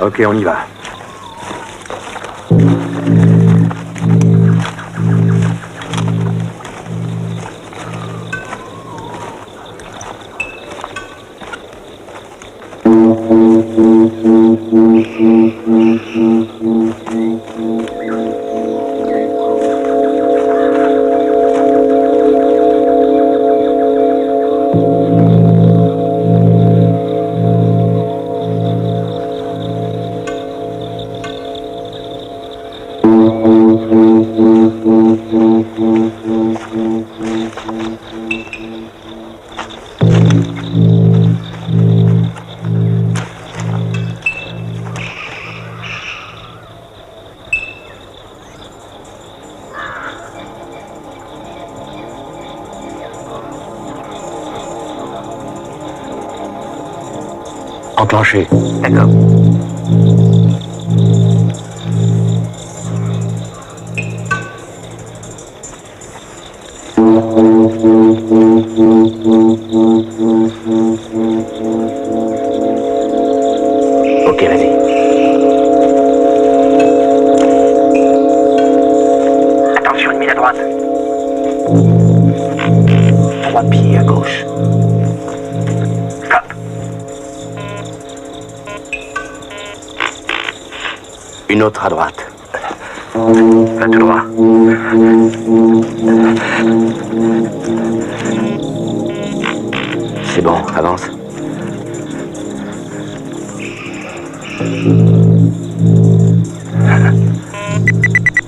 Ok, on y va. Enclenché. D'accord. Ok, vas-y. Attention, une mine à droite. 3 pieds à gauche. Stop. Une autre à droite. Va tout droit. C'est bon, avance.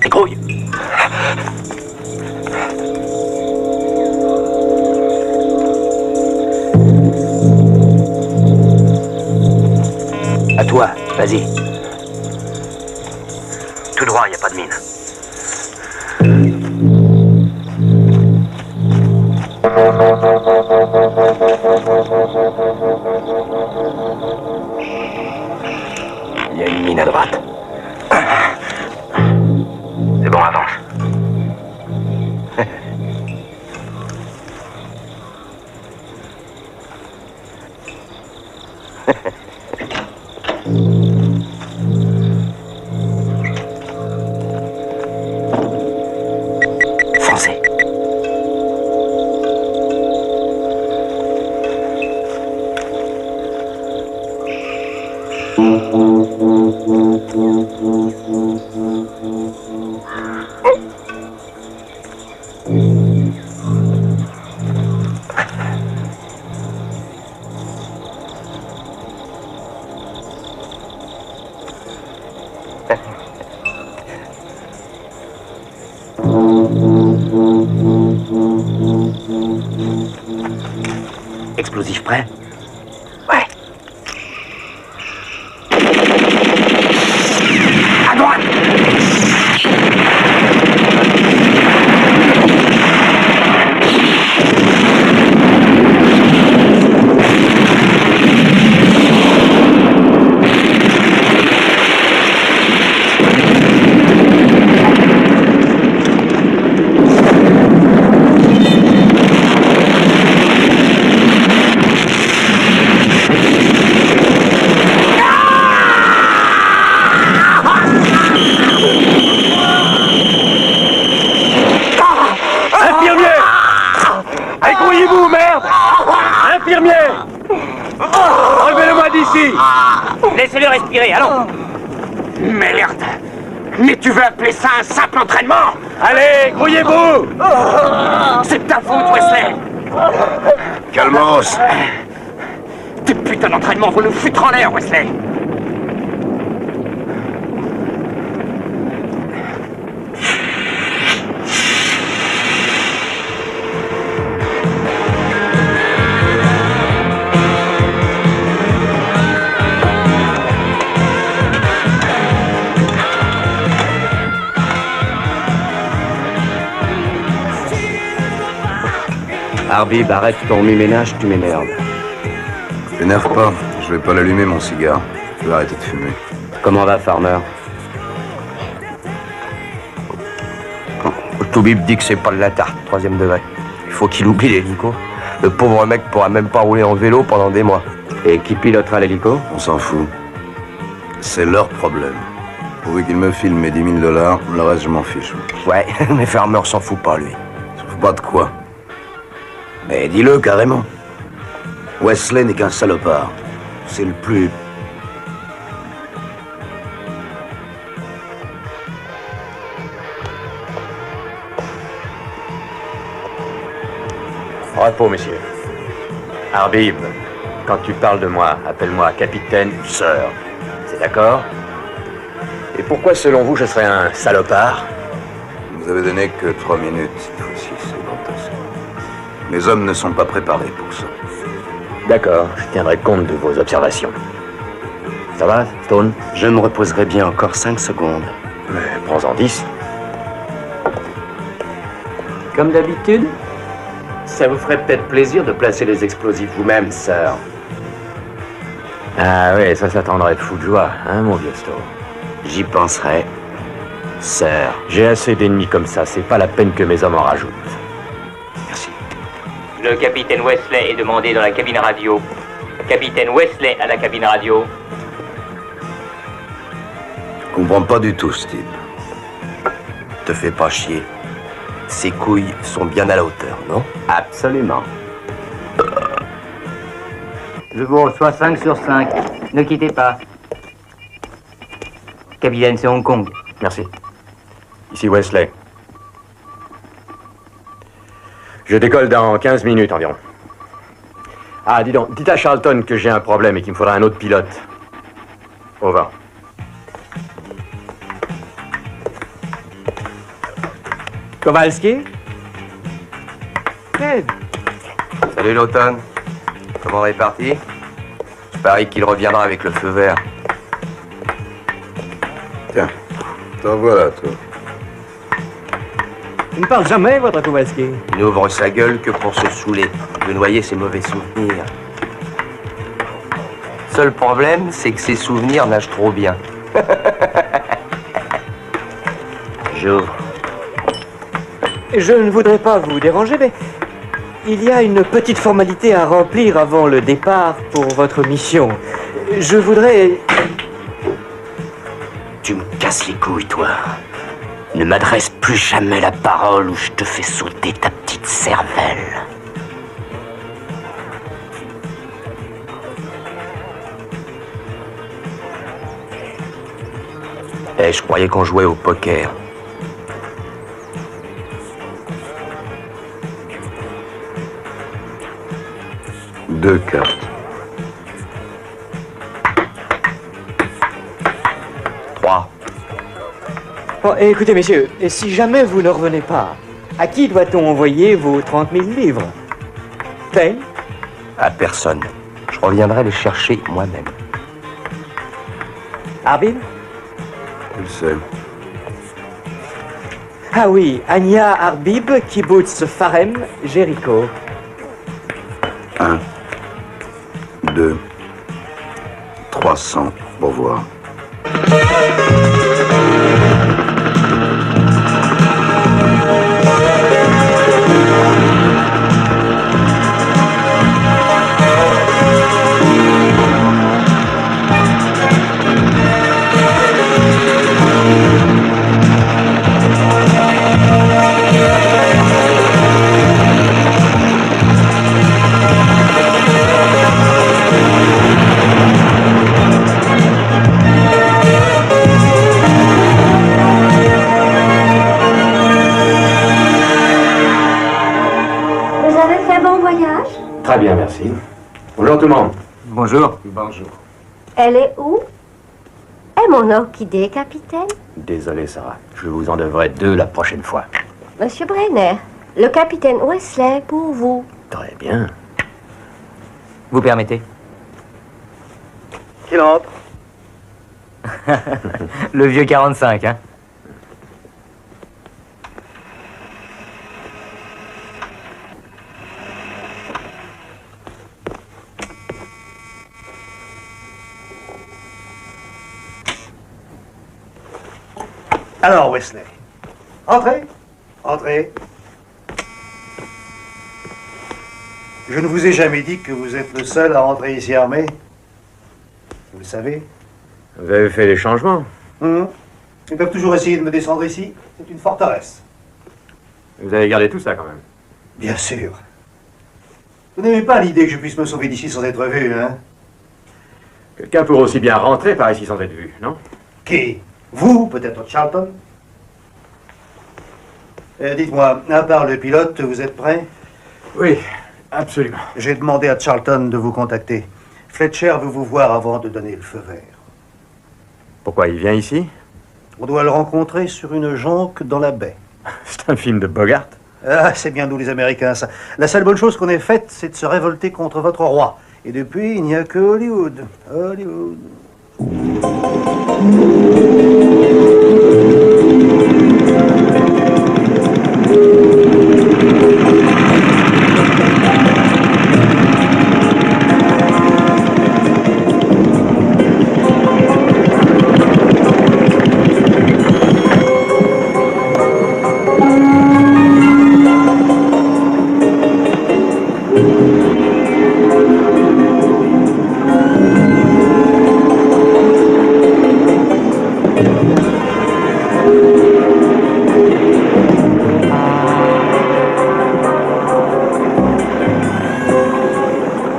Grouille. À toi, vas-y. Tout droit, il n'y a pas de mine. Il y a une mine à droite. C'est bon, avance. Foncez. Explosif prêt? Ouais. À droite. Laissez-le respirer, allons. Merde. Mais tu veux appeler ça un simple entraînement? Allez, grouillez-vous. C'est ta faute, Wesley. Calmos. Tes putains d'entraînements vont nous foutre en l'air, Wesley. Arbib, arrête ton ménage, tu m'énerves. T'énerve pas, je vais pas l'allumer mon cigare. Je vais arrêter de fumer. Comment va Farmer? Toubib dit que c'est pas de la tarte, 3e degré. Il faut qu'il oublie l'hélico. Le pauvre mec pourra même pas rouler en vélo pendant des mois. Et qui pilotera l'hélico? On s'en fout. C'est leur problème. Pourvu qu'ils me filent mes 10 000 $, le reste, je m'en fiche. Ouais, mais Farmer s'en fout pas, lui. Je fous pas de quoi. Mais dis-le carrément. Wesley n'est qu'un salopard. C'est le plus... Repos, messieurs. Arbib, quand tu parles de moi, appelle-moi capitaine ou sœur. C'est d'accord? Et pourquoi, selon vous, je serais un salopard? Vous avez donné que 3 minutes, cette fois-ci, c'est fantastique. Mes hommes ne sont pas préparés pour ça. D'accord, je tiendrai compte de vos observations. Ça va, Stone? Je me reposerai bien encore 5 secondes. Mais prends-en 10. Comme d'habitude, ça vous ferait peut-être plaisir de placer les explosifs vous-même, sœur. Ah ouais, ça t'endrait de fou de joie, hein, mon vieux Stone? J'y penserai, sœur. J'ai assez d'ennemis comme ça, c'est pas la peine que mes hommes en rajoutent. Merci. Le capitaine Wesley est demandé dans la cabine radio. Capitaine Wesley à la cabine radio. Je comprends pas du tout, Steve. Te fais pas chier. Ses couilles sont bien à la hauteur, non? Absolument. Je vous reçois 5 sur 5. Ne quittez pas. Capitaine, c'est Hong Kong. Merci. Ici Wesley. Je décolle dans 15 minutes environ. Ah, dis donc, dites à Charlton que j'ai un problème et qu'il me faudra un autre pilote. Au revoir. Kowalski? Ted. Salut l'automne. Comment est parti? Je parie qu'il reviendra avec le feu vert. Tiens, t'en voilà, toi. Il ne parle jamais, votre Kowalski. Il n'ouvre sa gueule que pour se saouler, de noyer ses mauvais souvenirs. Seul problème, c'est que ses souvenirs nagent trop bien. J'ouvre. Je ne voudrais pas vous déranger, mais il y a une petite formalité à remplir avant le départ pour votre mission. Je voudrais... Tu me casses les couilles, toi. Ne m'adresse plus jamais la parole ou je te fais sauter ta petite cervelle. Eh, je croyais qu'on jouait au poker. Deux cartes. 3. Bon, écoutez, messieurs, et si jamais vous ne revenez pas, à qui doit-on envoyer vos 30 000 livres? Payne? À personne. Je reviendrai les chercher moi-même. Arbib? Tu le sais. Ah oui, Anya Arbib, Kibbutz Farem, Jéricho. 1, 2, 300. Au revoir. Très bien, merci. Bonjour tout le monde. Bonjour. Bonjour. Elle est où? Et mon orchidée, capitaine? Désolé, Sarah. Je vous en devrai 2 la prochaine fois. Monsieur Brenner, le capitaine Wesley pour vous. Très bien. Vous permettez? Qu'il entre. Le vieux 45, hein? Alors, Wesley, entrez, entrez. Je ne vous ai jamais dit que vous êtes le seul à entrer ici armé. Vous le savez, Vous avez fait des changements. Ils peuvent toujours essayer de me descendre ici. C'est une forteresse. Vous avez gardé tout ça quand même. Bien sûr. Vous n'aimez pas l'idée que je puisse me sauver d'ici sans être vu, hein? Quelqu'un pourrait aussi bien rentrer par ici sans être vu, non? Qui? Vous, peut-être Charlton? Dites-moi, à part le pilote, vous êtes prêt? Oui, absolument. J'ai demandé à Charlton de vous contacter. Fletcher veut vous voir avant de donner le feu vert. Pourquoi il vient ici? On doit le rencontrer sur une jonque dans la baie. C'est un film de Bogart. Ah, c'est bien nous les Américains, ça. La seule bonne chose qu'on ait faite, c'est de se révolter contre votre roi. Et depuis, il n'y a que Hollywood. Hollywood.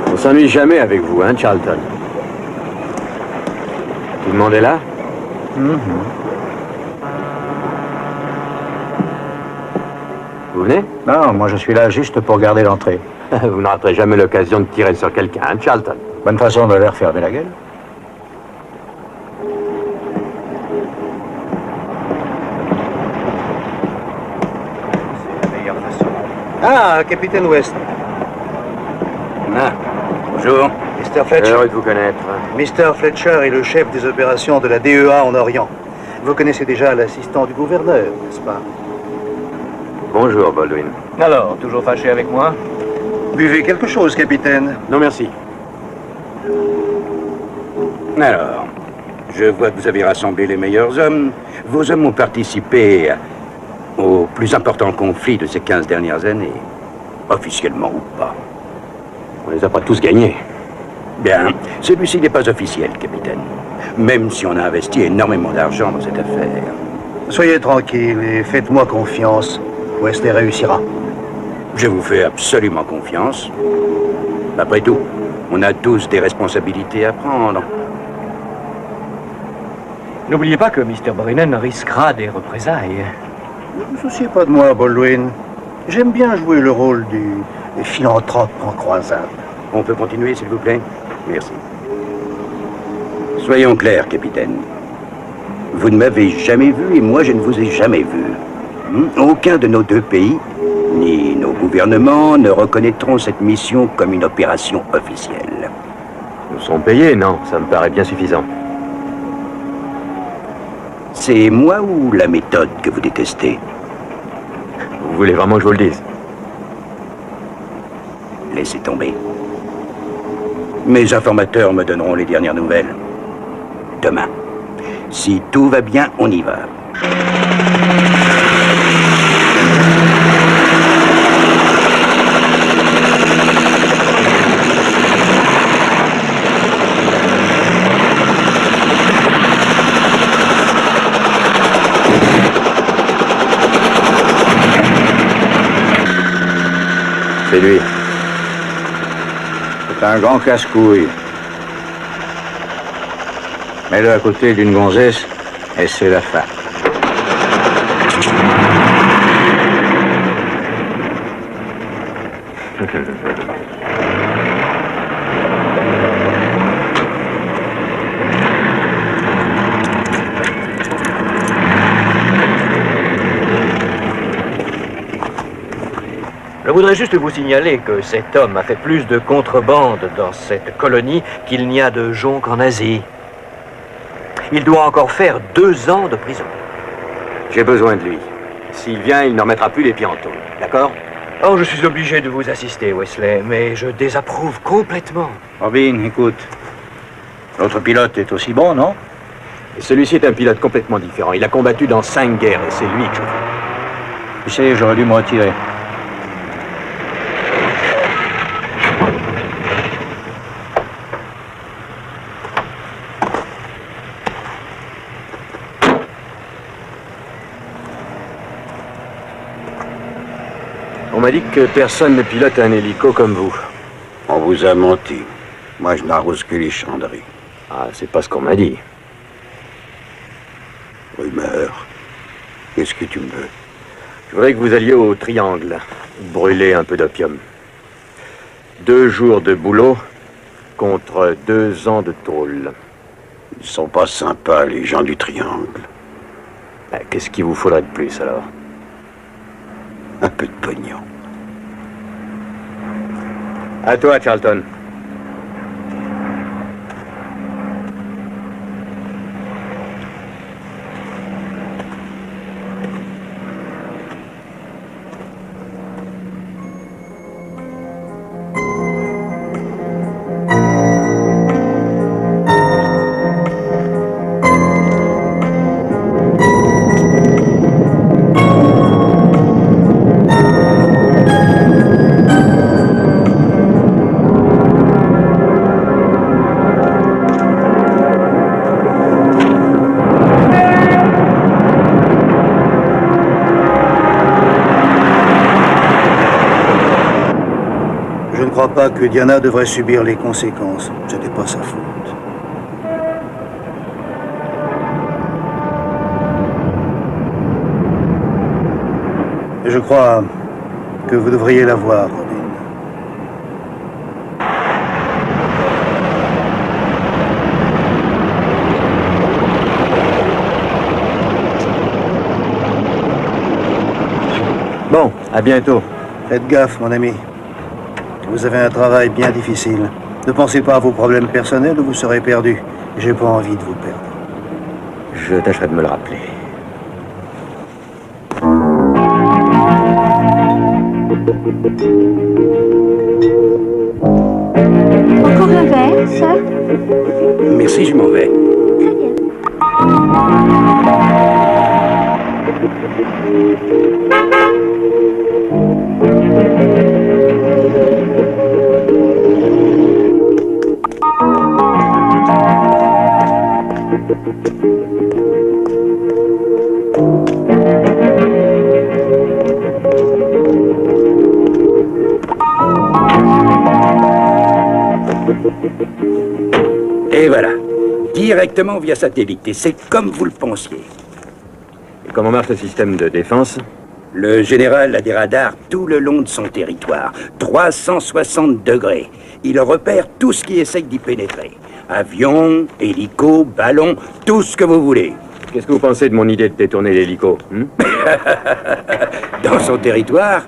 On s'ennuie jamais avec vous, hein, Charlton? Tout le monde est là? Vous venez? Non, moi je suis là juste pour garder l'entrée. Vous n'aurez jamais l'occasion de tirer sur quelqu'un, hein, Charlton? Bonne façon de leur fermer la gueule. Ah, Capitaine West. Ah, bonjour. Mr. Fletcher. Heureux de vous connaître. Mr. Fletcher est le chef des opérations de la DEA en Orient. Vous connaissez déjà l'assistant du gouverneur, n'est-ce pas? Bonjour, Baldwin. Alors, toujours fâché avec moi? Buvez quelque chose, capitaine. Non, merci. Alors, je vois que vous avez rassemblé les meilleurs hommes. Vos hommes ont participé au plus important conflit de ces 15 dernières années. Officiellement ou pas. On les a pas tous gagnés. Bien, celui-ci n'est pas officiel, capitaine. Même si on a investi énormément d'argent dans cette affaire. Soyez tranquille et faites-moi confiance. Wesley réussira. Je vous fais absolument confiance. Après tout, on a tous des responsabilités à prendre. N'oubliez pas que Mr. Brennan risquera des représailles. Ne vous souciez pas de moi, Baldwin. J'aime bien jouer le rôle du philanthrope en croisade. On peut continuer, s'il vous plaît? Merci. Soyons clairs, capitaine. Vous ne m'avez jamais vu et moi, je ne vous ai jamais vu. Aucun de nos deux pays, ni nos gouvernements, ne reconnaîtront cette mission comme une opération officielle. Nous sommes payés, non? Ça me paraît bien suffisant. C'est moi ou la méthode que vous détestez? Vous voulez vraiment que je vous le dise? Laissez tomber. Mes informateurs me donneront les dernières nouvelles. Demain. Si tout va bien, on y va. C'est lui. C'est un grand casse-couille. Mets-le à côté d'une gonzesse et c'est la fin. Je voudrais juste vous signaler que cet homme a fait plus de contrebande dans cette colonie qu'il n'y a de jonques en Asie. Il doit encore faire 2 ans de prison. J'ai besoin de lui. S'il vient, il n'en mettra plus les pieds en taule. D'accord? Oh, je suis obligé de vous assister, Wesley, mais je désapprouve complètement. Robin, écoute. L'autre pilote est aussi bon, non? Et celui-ci est un pilote complètement différent. Il a combattu dans 5 guerres et c'est lui que je veux. Tu sais, j'aurais dû me retirer. m'a dit que personne ne pilote un hélico comme vous. On vous a menti. Moi, je n'arrose que les chanderies. Ah, c'est pas ce qu'on m'a dit. Rumeur. Qu'est-ce que tu me veux? Je voudrais que vous alliez au Triangle, brûler un peu d'opium. 2 jours de boulot contre 2 ans de tôle. Ils sont pas sympas, les gens du Triangle. Qu'est-ce qu'il vous faudrait de plus, alors? Un peu de pognon. À toi, Charlton. Je ne crois pas que Diana devrait subir les conséquences. Ce n'est pas sa faute. Je crois que vous devriez la voir, Robin. Bon, à bientôt. Faites gaffe, mon ami. Vous avez un travail bien difficile. Ne pensez pas à vos problèmes personnels ou vous serez perdu. J'ai pas envie de vous perdre. Je tâcherai de me le rappeler. Encore un verre, ça? Merci, je m'en vais. Très bien. Et voilà. Directement via satellite. Et c'est comme vous le pensiez. Et comment marche le système de défense? Le général a des radars tout le long de son territoire. 360 degrés. Il repère tout ce qui essaye d'y pénétrer. Avions, hélicos, ballons, tout ce que vous voulez. Qu'est-ce que vous pensez de mon idée de détourner l'hélico? Dans son territoire?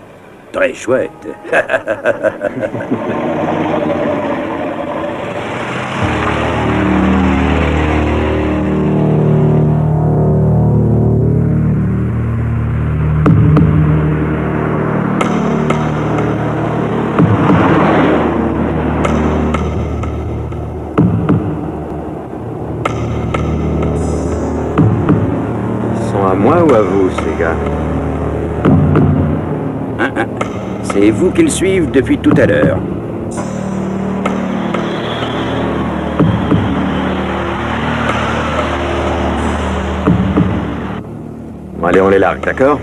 Très chouette. À moi ou à vous, ces gars? C'est vous qu'ils suivent depuis tout à l'heure. Bon, allez, on les largue, d'accord?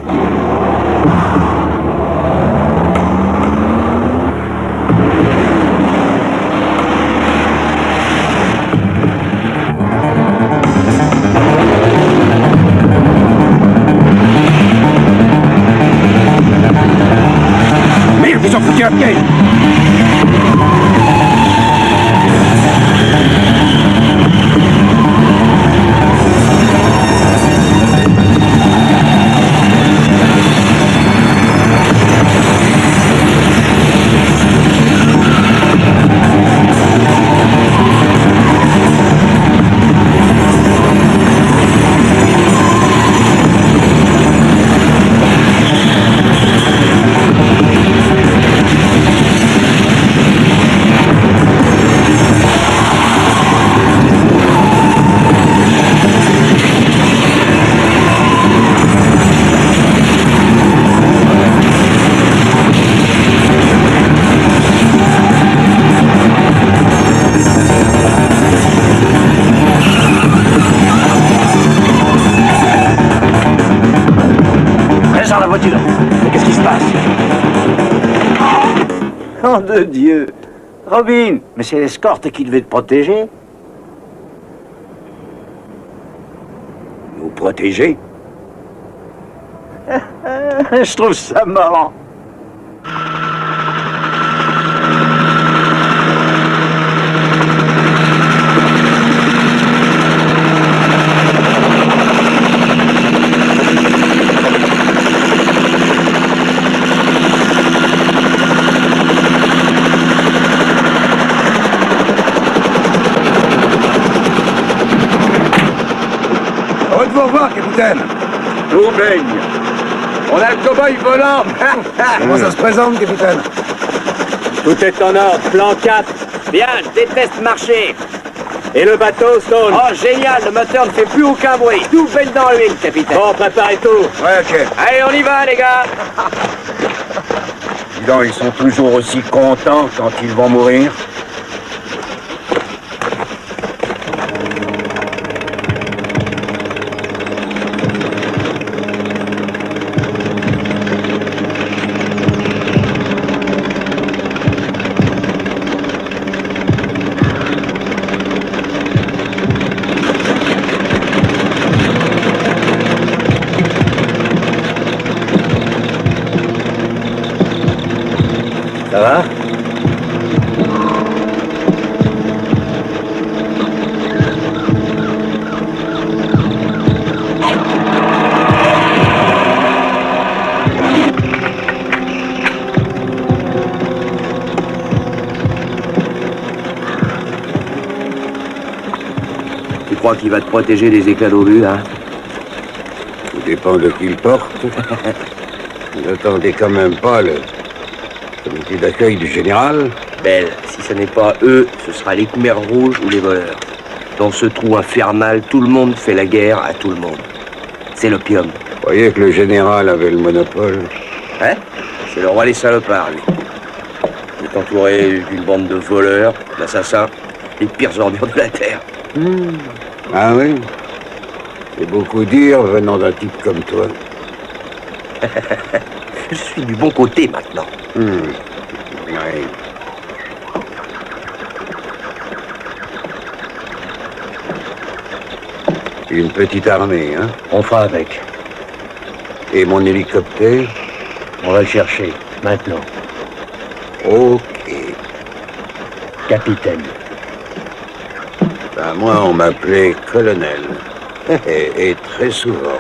Ils ont foutu un piège. de Dieu! Robin, mais c'est l'escorte qui devait te protéger. Vous protéger? Je trouve ça marrant. Heureux de vous revoir, capitaine. Tout baigne. On a le cow-boy volant. Comment ça se présente, capitaine? Tout est en ordre, plan 4. Bien, je déteste marcher. Et le bateau, Stone? Oh, génial, le moteur ne fait plus aucun bruit. Tout baigne dans l'huile, capitaine. Bon, préparez tout. Ouais, ok. Allez, on y va, les gars. Dis donc, ils sont toujours aussi contents quand ils vont mourir. Ça va? Tu crois qu'il va te protéger des éclats d'obus, hein? Tout dépend de qui le porte. N'attendez quand même pas le comité d'accueil du général. Belle, si ce n'est pas eux, ce sera les Khmers rouges ou les voleurs. Dans ce trou infernal, tout le monde fait la guerre à tout le monde. C'est l'opium. Vous croyez que le général avait le monopole? Hein? C'est le roi des salopards, lui. Il est entouré d'une bande de voleurs, d'assassins, les pires ordures de la Terre. Ah oui? C'est beaucoup dire venant d'un type comme toi. Je suis du bon côté maintenant. Oui. Une petite armée, hein? On fera avec. Et mon hélicoptère? On va le chercher, maintenant. Ok. Capitaine. Ben, moi, on m'appelait colonel. Et très souvent.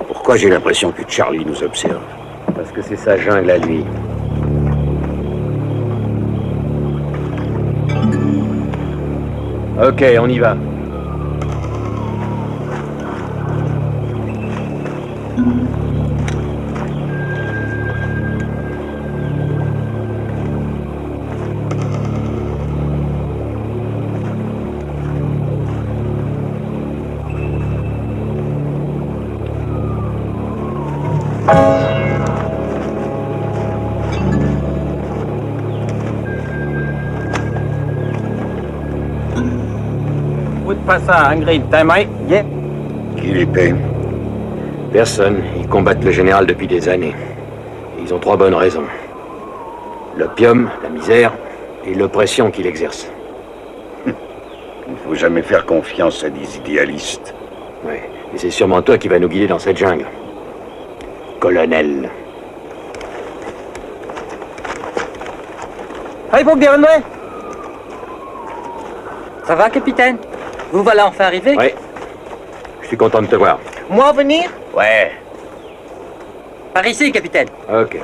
Pourquoi j'ai l'impression que Charlie nous observe? Parce que c'est sa jungle à lui. Ok, on y va. Pas ça, Ingrid, t'as aimé? Yeah. Qui les paie? Personne. Ils combattent le général depuis des années. Ils ont 3 bonnes raisons. L'opium, la misère et l'oppression qu'il exerce. Il ne faut jamais faire confiance à des idéalistes. Oui. Et c'est sûrement toi qui vas nous guider dans cette jungle. Colonel. Allez, pour Guérenouet. Ça va, capitaine? Vous voilà enfin arrivé? Oui. Je suis content de te voir. Moi venir? Ouais. Par ici, capitaine. Ok.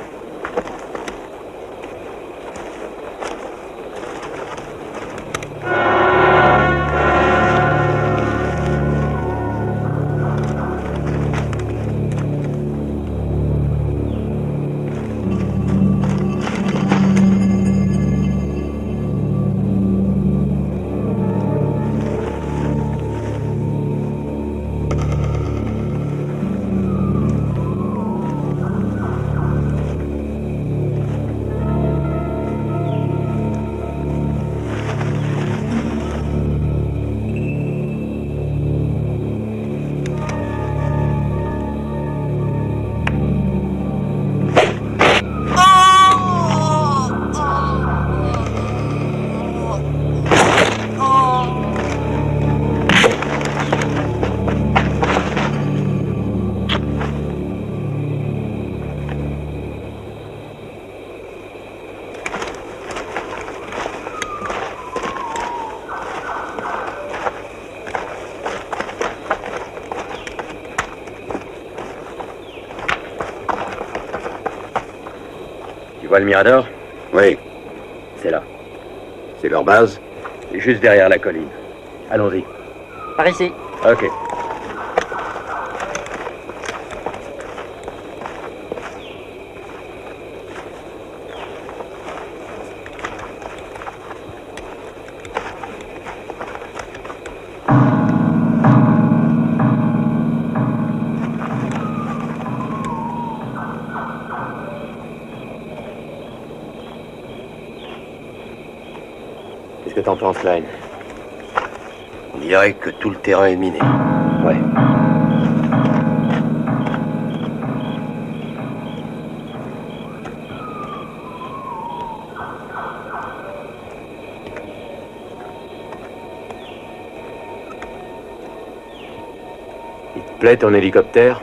vois le Mirador? Oui, C'est là. c'est leur base. C'est juste derrière la colline. Allons-y. Par ici. Ok. Qu'est-ce que t'en penses, Line? On dirait que tout le terrain est miné. Ouais. Il te plaît ton hélicoptère?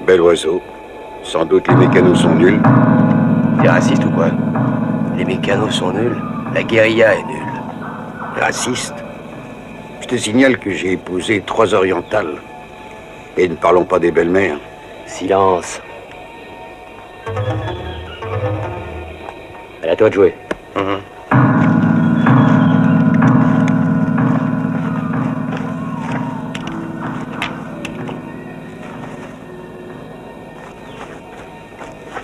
Bel oiseau. Sans doute les mécanos sont nuls. T'es raciste ou quoi? Les mécanos sont nuls. La guérilla est nulle. Raciste. Je te signale que j'ai épousé 3 orientales. Et ne parlons pas des belles-mères. Silence. À toi de jouer.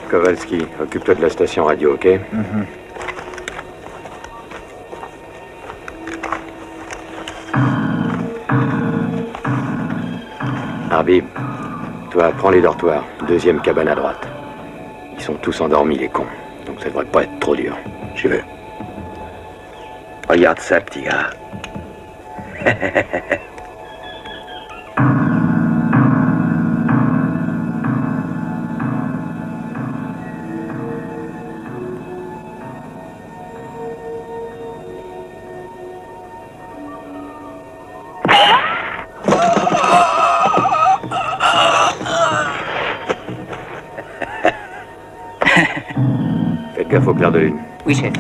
Kowalski, occupe-toi de la station radio, ok? Arbib, toi, prends les dortoirs. 2e cabane à droite. Ils sont tous endormis, les cons. Donc ça devrait pas être trop dur. J'y vais. Regarde ça, petit gars. Faites gaffe au clair de lune. Oui, chef.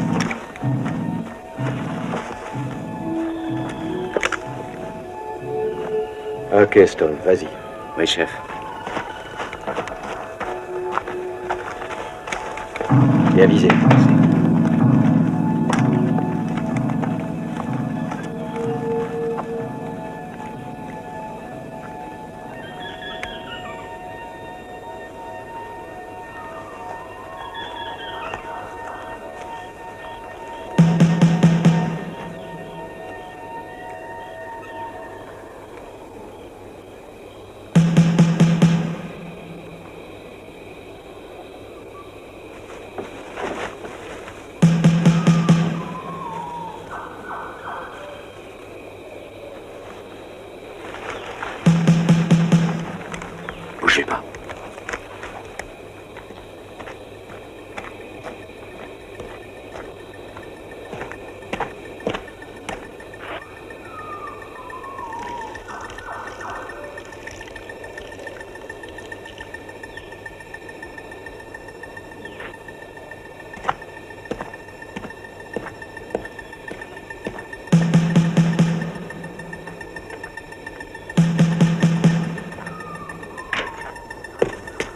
Ok, Stone, vas-y. Oui, chef. Bien visé. Bougez pas.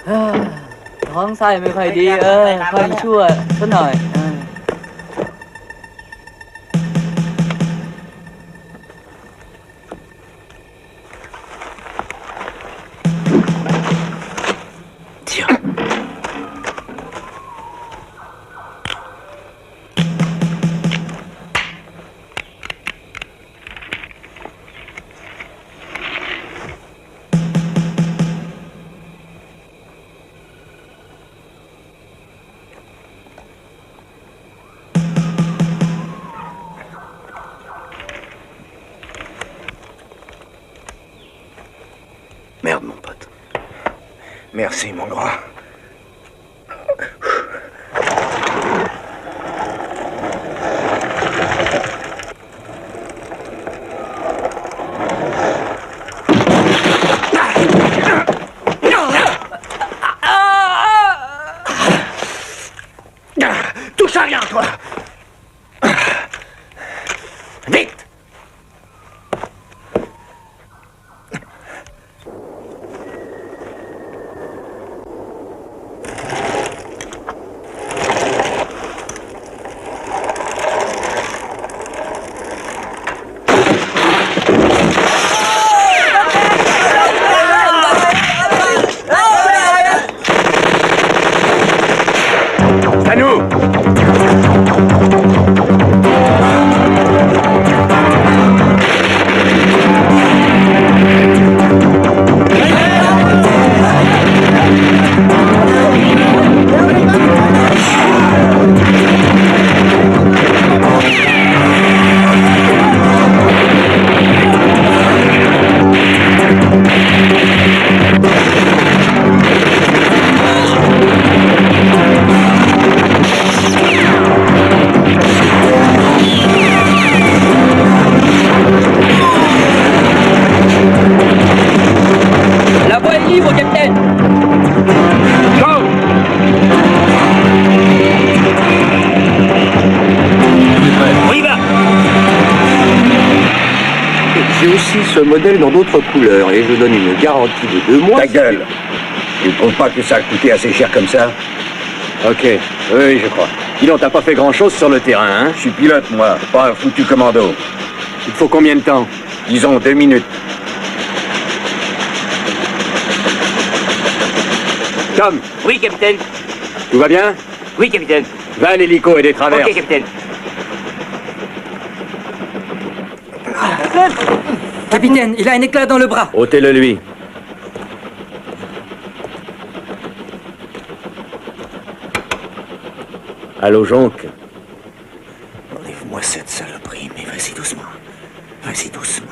À, ท้องไส้ไม่ค่อยดีค่อยชั่วสักหน่อย Merde, mon pote. Merci, mon grand. Touche à rien, toi! Vite! La voie est libre, capitaine. Go! On y va! J'ai aussi ce modèle dans d'autres couleurs et je donne une garantie de 2 mois. Ta gueule! Tu ne trouves pas que ça a coûté assez cher comme ça? Ok, oui, je crois. Dis donc, t'as pas fait grand-chose sur le terrain, hein? Je suis pilote, moi, pas un foutu commando. Il te faut combien de temps? Disons 2 minutes. Tom, Oui, capitaine. tout va bien? Oui, capitaine. Va à l'hélico et des traverses. Ok, capitaine. Capitaine, il a un éclat dans le bras. ôtez-le lui. Allô, Jonque? Enlève-moi cette saloperie, mais vas-y doucement. Vas-y doucement.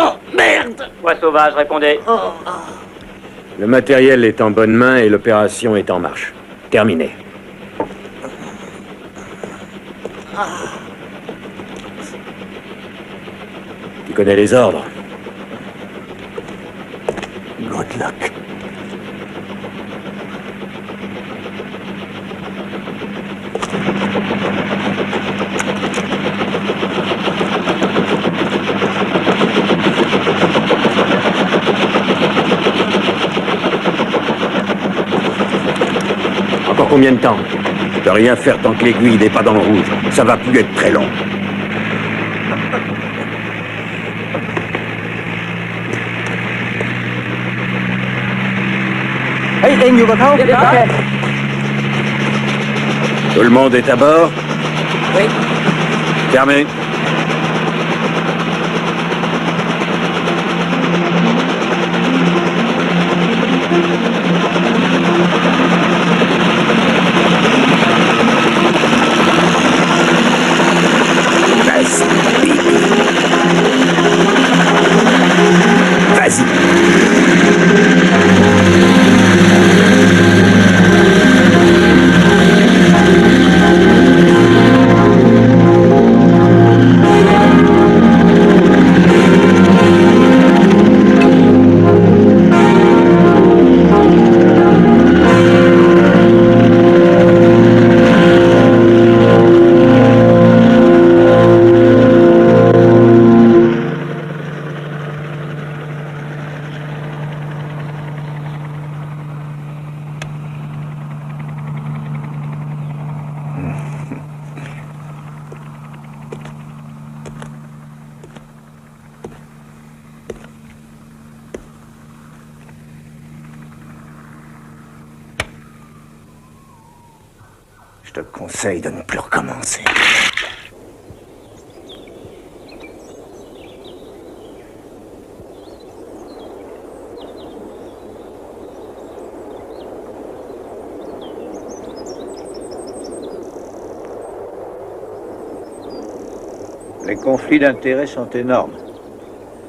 Oh, merde! Voix sauvage, répondez. Le matériel est en bonne main et l'opération est en marche. Terminé. Tu connais les ordres? Good luck. Encore combien de temps? Je peux rien faire tant que l'aiguille n'est pas dans le rouge. Ça va plus être très long. Tout le monde est à bord? Oui. Fermé. Vas-y. Je te conseille de ne plus recommencer. Les conflits d'intérêts sont énormes.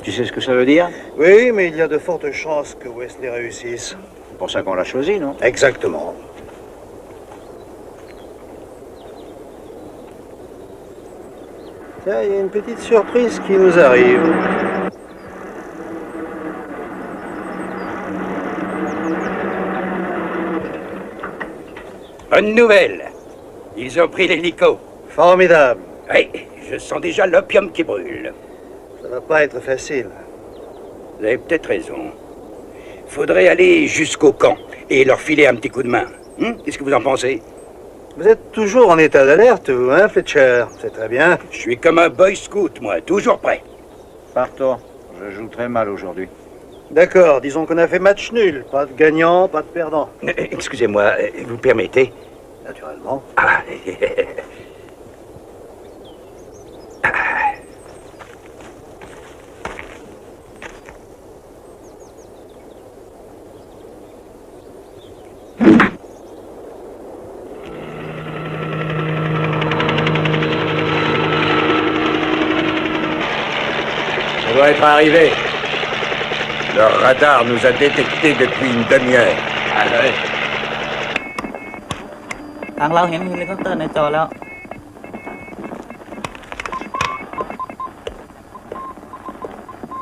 Tu sais ce que ça veut dire? Oui, mais il y a de fortes chances que Wesley réussisse. C'est pour ça qu'on l'a choisi, non? Exactement. Tiens, il y a une petite surprise qui nous arrive. Bonne nouvelle. Ils ont pris l'hélico. Formidable. Oui, je sens déjà l'opium qui brûle. Ça va pas être facile. Vous avez peut-être raison. Faudrait aller jusqu'au camp et leur filer un petit coup de main. Qu'est-ce que vous en pensez? Vous êtes toujours en état d'alerte, vous, hein, Fletcher? C'est très bien. Je suis comme un boy scout, moi, toujours prêt. Partons. Je joue très mal aujourd'hui. D'accord, disons qu'on a fait match nul. Pas de gagnant, pas de perdant. Excusez-moi, vous permettez? Naturellement. Ah. On doit être arrivé. Le radar nous a détectés depuis une demi-heure. ทางเราเห็นเฮลิคอปเตอร์ในจอแล้ว À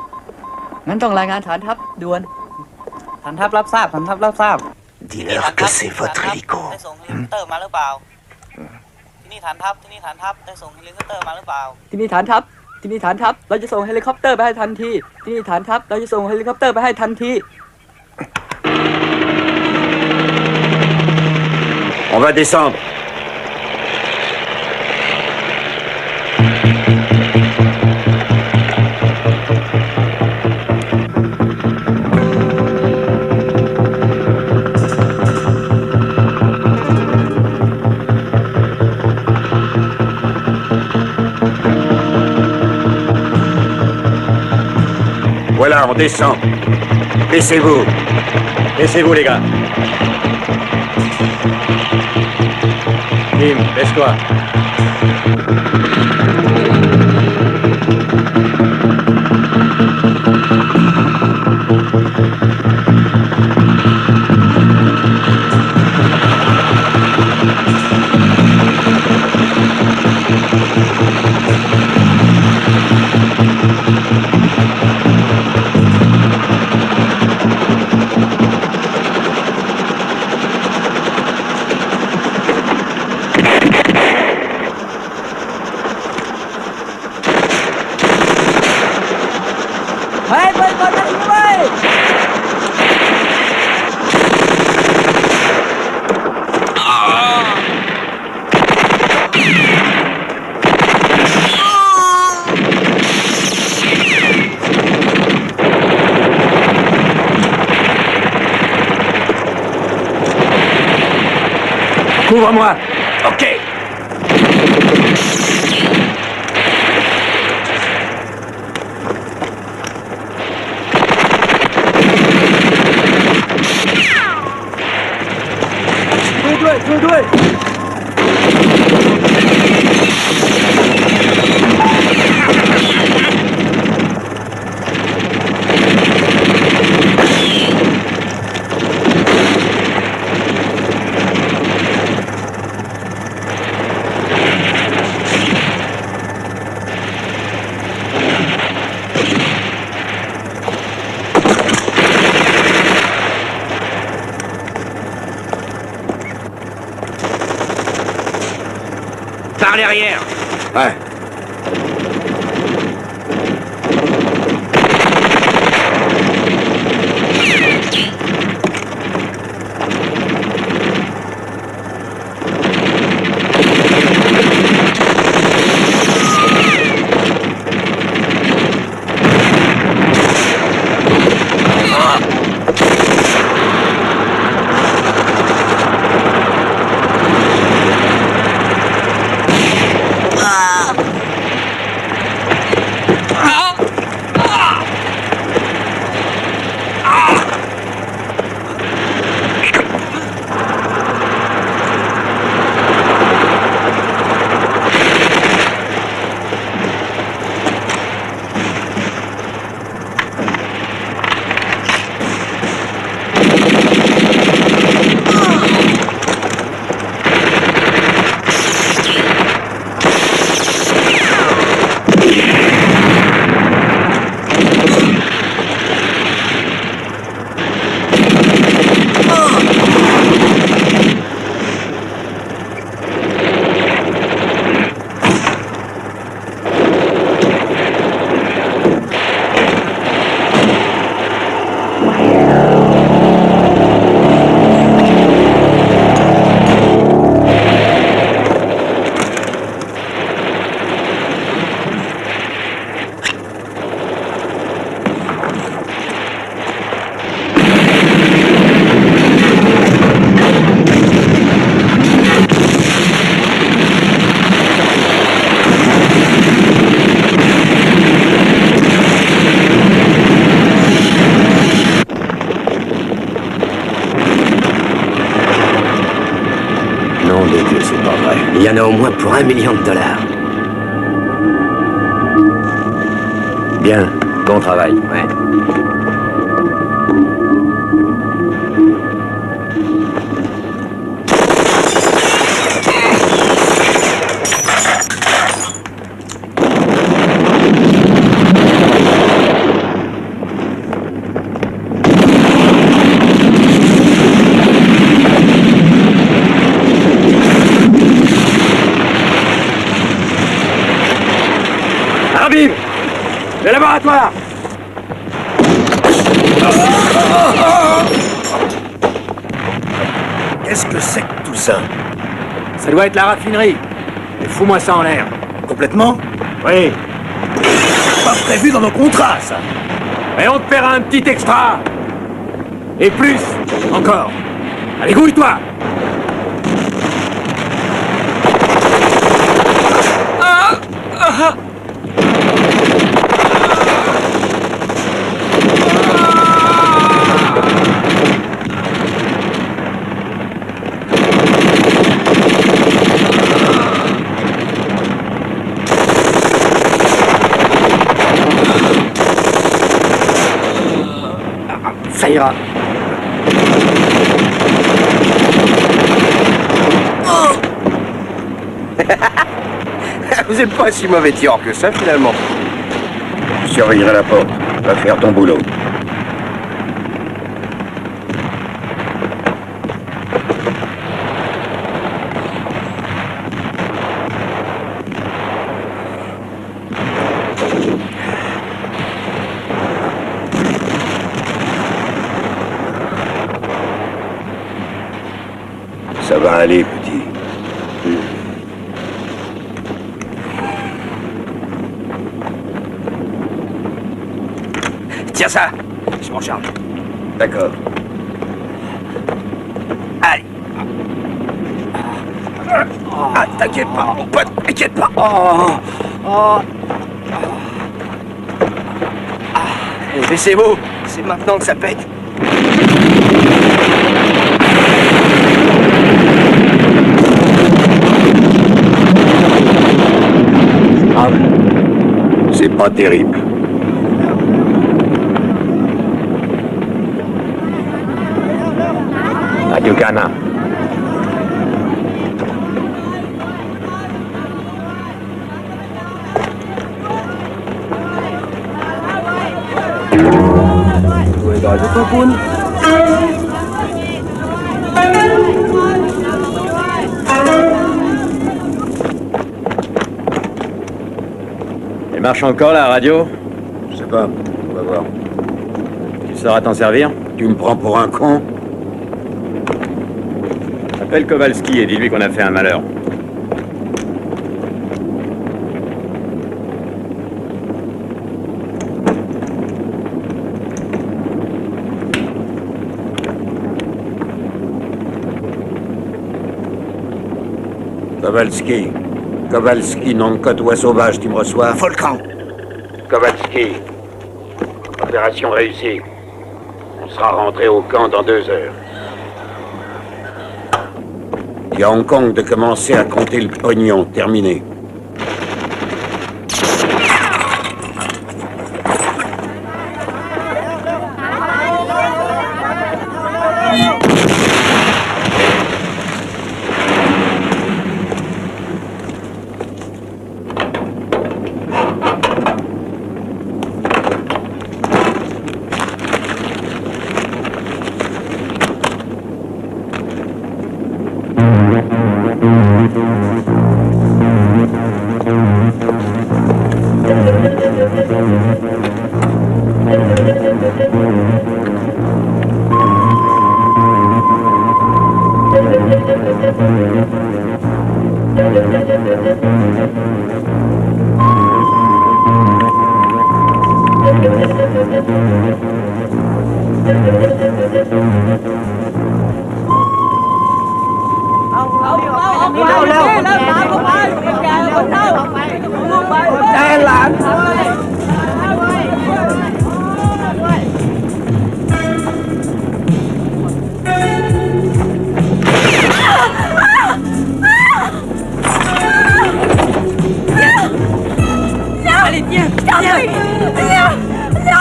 งั้นต้องรายงานฐานทัพด่วน ฐานทัพรับทราบฐานทัพรับทราบ Dis-leur que c'est votre hélico. ได้ส่งเฮลิคอปเตอร์มาหรือเปล่าที่นี่ฐานทัพได้ส่งเฮลิคอปเตอร์มาหรือเปล่า ที่นี่ฐานทัพเราจะส่งเฮลิคอปเตอร์ไปให้ทันทีที่นี่ฐานทัพเราจะส่งเฮลิคอปเตอร์ไปให้ทันที On va descendre. Voilà, on descend. Baissez-vous. Baissez-vous, les gars. Tim, baisse-toi. Couvre-moi. Ok. Due. Par derrière. Ouais. Il y en a au moins pour $1 million. Bien, bon travail. Ouais. laboratoire! Qu'est-ce que c'est que tout ça? Ça doit être la raffinerie. Mais fous-moi ça en l'air. Complètement? Oui. C'est pas prévu dans nos contrats, ça. Et on te paiera un petit extra. Et plus, encore. Allez, grouille-toi! Ça ira. Vous êtes pas si mauvais tireur que ça, finalement. Je surveillerai la porte. Va faire ton boulot. Ça va aller, petit. Tiens ça, je m'en charge. D'accord. Allez. Ah, t'inquiète pas, mon pote, t'inquiète pas. Laissez-vous, c'est maintenant que ça pète. C'est pas terrible. Radio Ghana. Elle marche encore la radio? Je sais pas. On va voir. Tu sauras t'en servir? Tu me prends pour un con? Appelle Kowalski et dis-lui qu'on a fait un malheur. Kowalski. Kowalski, nom de côte sauvage, tu me reçois? Volcan. Kowalski. Opération réussie. On sera rentré au camp dans 2 heures. Dis à Hong Kong de commencer à compter le pognon. Terminé. Allez, viens, viens.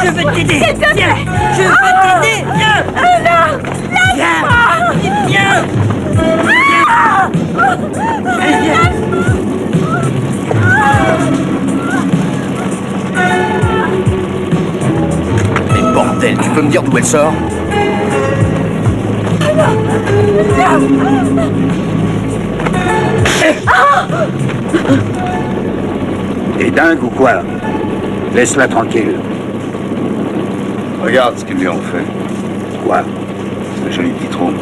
Je veux t'aider. Viens, je veux t'aider. Viens. Viens. Viens. Allez, viens. Mais bordel, tu peux me dire d'où elle sort? T'es dingue ou quoi? Laisse-la tranquille. Regarde ce qu'ils lui ont fait. Quoi? Ce joli petit trou.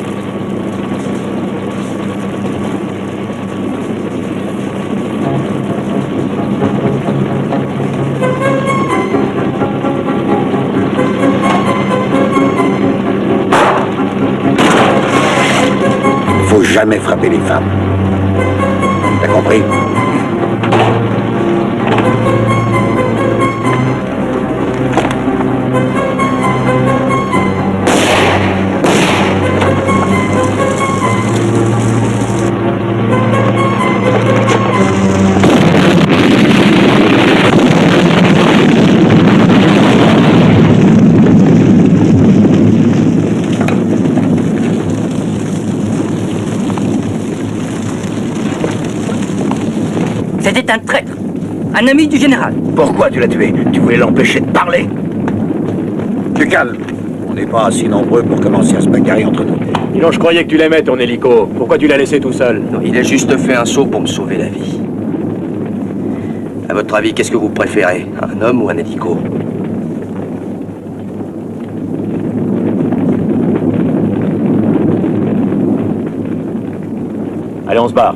Faut jamais frapper les femmes. T'as compris? C'était un traître, un ami du général. Pourquoi tu l'as tué? Tu voulais l'empêcher de parler? Tu calmes. On n'est pas assez nombreux pour commencer à se bagarrer entre nous. Sinon, je croyais que tu l'aimais, ton hélico. Pourquoi tu l'as laissé tout seul? Non, il a juste fait un saut pour me sauver la vie. À votre avis, qu'est-ce que vous préférez? Un homme ou un hélico? Allez, on se barre.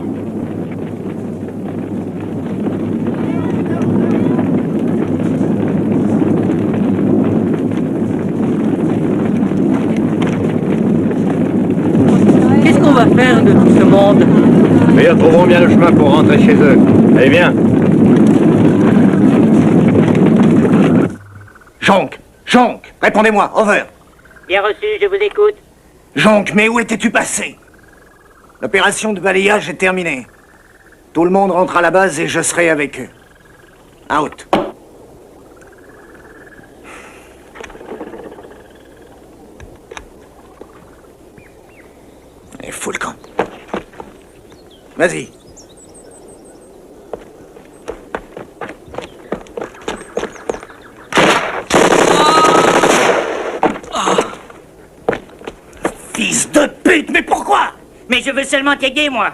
Qu'est-ce qu'on va faire de tout ce monde? Mais ils trouveront bien le chemin pour rentrer chez eux. Allez, viens. Jonk! Jonk! Répondez-moi, over! Bien reçu, je vous écoute. Jonk, mais où étais-tu passé? L'opération de balayage est terminée. Tout le monde rentre à la base et je serai avec eux. Out. Et fous le camp. Vas-y. Fils de pute, mais pourquoi? Mais je veux seulement t'aider, moi.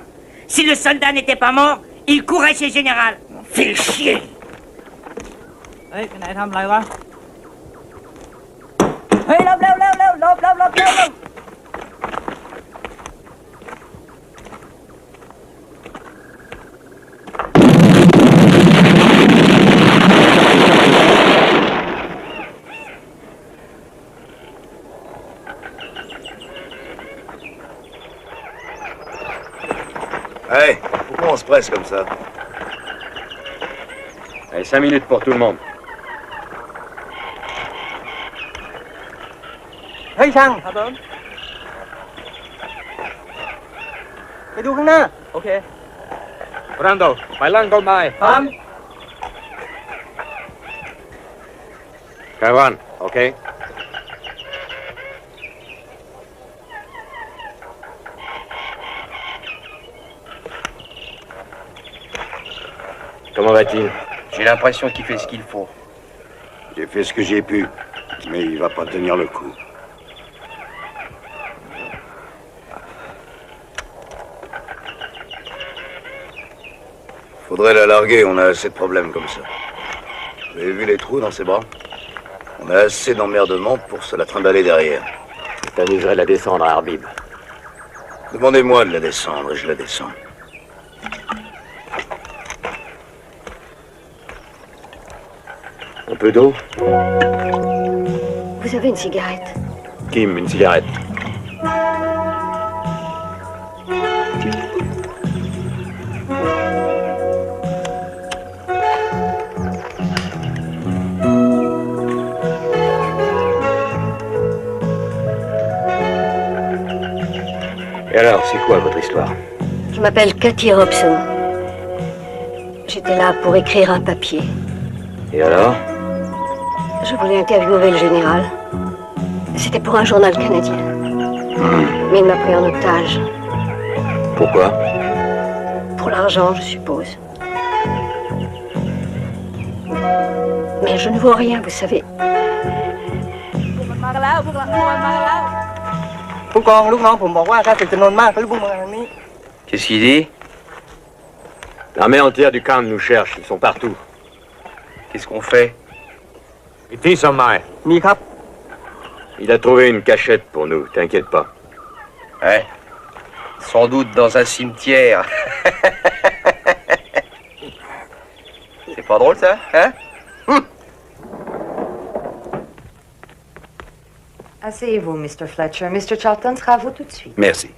Si le soldat n'était pas mort, il courait chez le général. Fais chier. เฮ้ยไปไหนทำอะไรวะ เฮ้ยหลบเร็วเร็วเร็วหลบหลบหลบเร็วเร็ว Hey, pourquoi on se presse comme ça? Allez, 5 minutes pour tout le monde. เฮ้ยช่างครับผมไปดูข้างหน้า โอเค Brando, ไปล่างต้นไม้ ครับ Cavan, ok? Comment va-t-il? J'ai l'impression qu'il fait ce qu'il faut. J'ai fait ce que j'ai pu, mais il va pas tenir le coup. Faudrait la larguer, on a assez de problèmes comme ça. Vous avez vu les trous dans ses bras? On a assez d'emmerdement pour se la trimballer derrière. T'amuserais de la descendre à Arbib. Demandez-moi de la descendre et je la descends. Un peu d'eau? Vous avez une cigarette? Kim, une cigarette. Et alors, c'est quoi votre histoire? Je m'appelle Cathy Robson. J'étais là pour écrire un papier. Et alors? Je voulais interviewer le général. C'était pour un journal canadien. Mais il m'a pris en otage. Pourquoi? Pour l'argent, je suppose. Mais je ne vois rien, vous savez. มากันแล้วพวกเรามากันแล้วผู้กองลูกน้องผมบอกว่าถ้าศึกจำนวนมากก็รีบพุ่งมาทางนี้ Qu'est-ce qu'il dit? L'armée entière du camp nous cherche, ils sont partout. Qu'est-ce qu'on fait? It is on my. มีครับ Il a trouvé une cachette pour nous, t'inquiète pas. Ouais. Sans doute dans un cimetière. C'est pas drôle, ça, hein? Asseyez-vous, Mr. Fletcher. Mr. Charlton sera à vous tout de suite. Merci.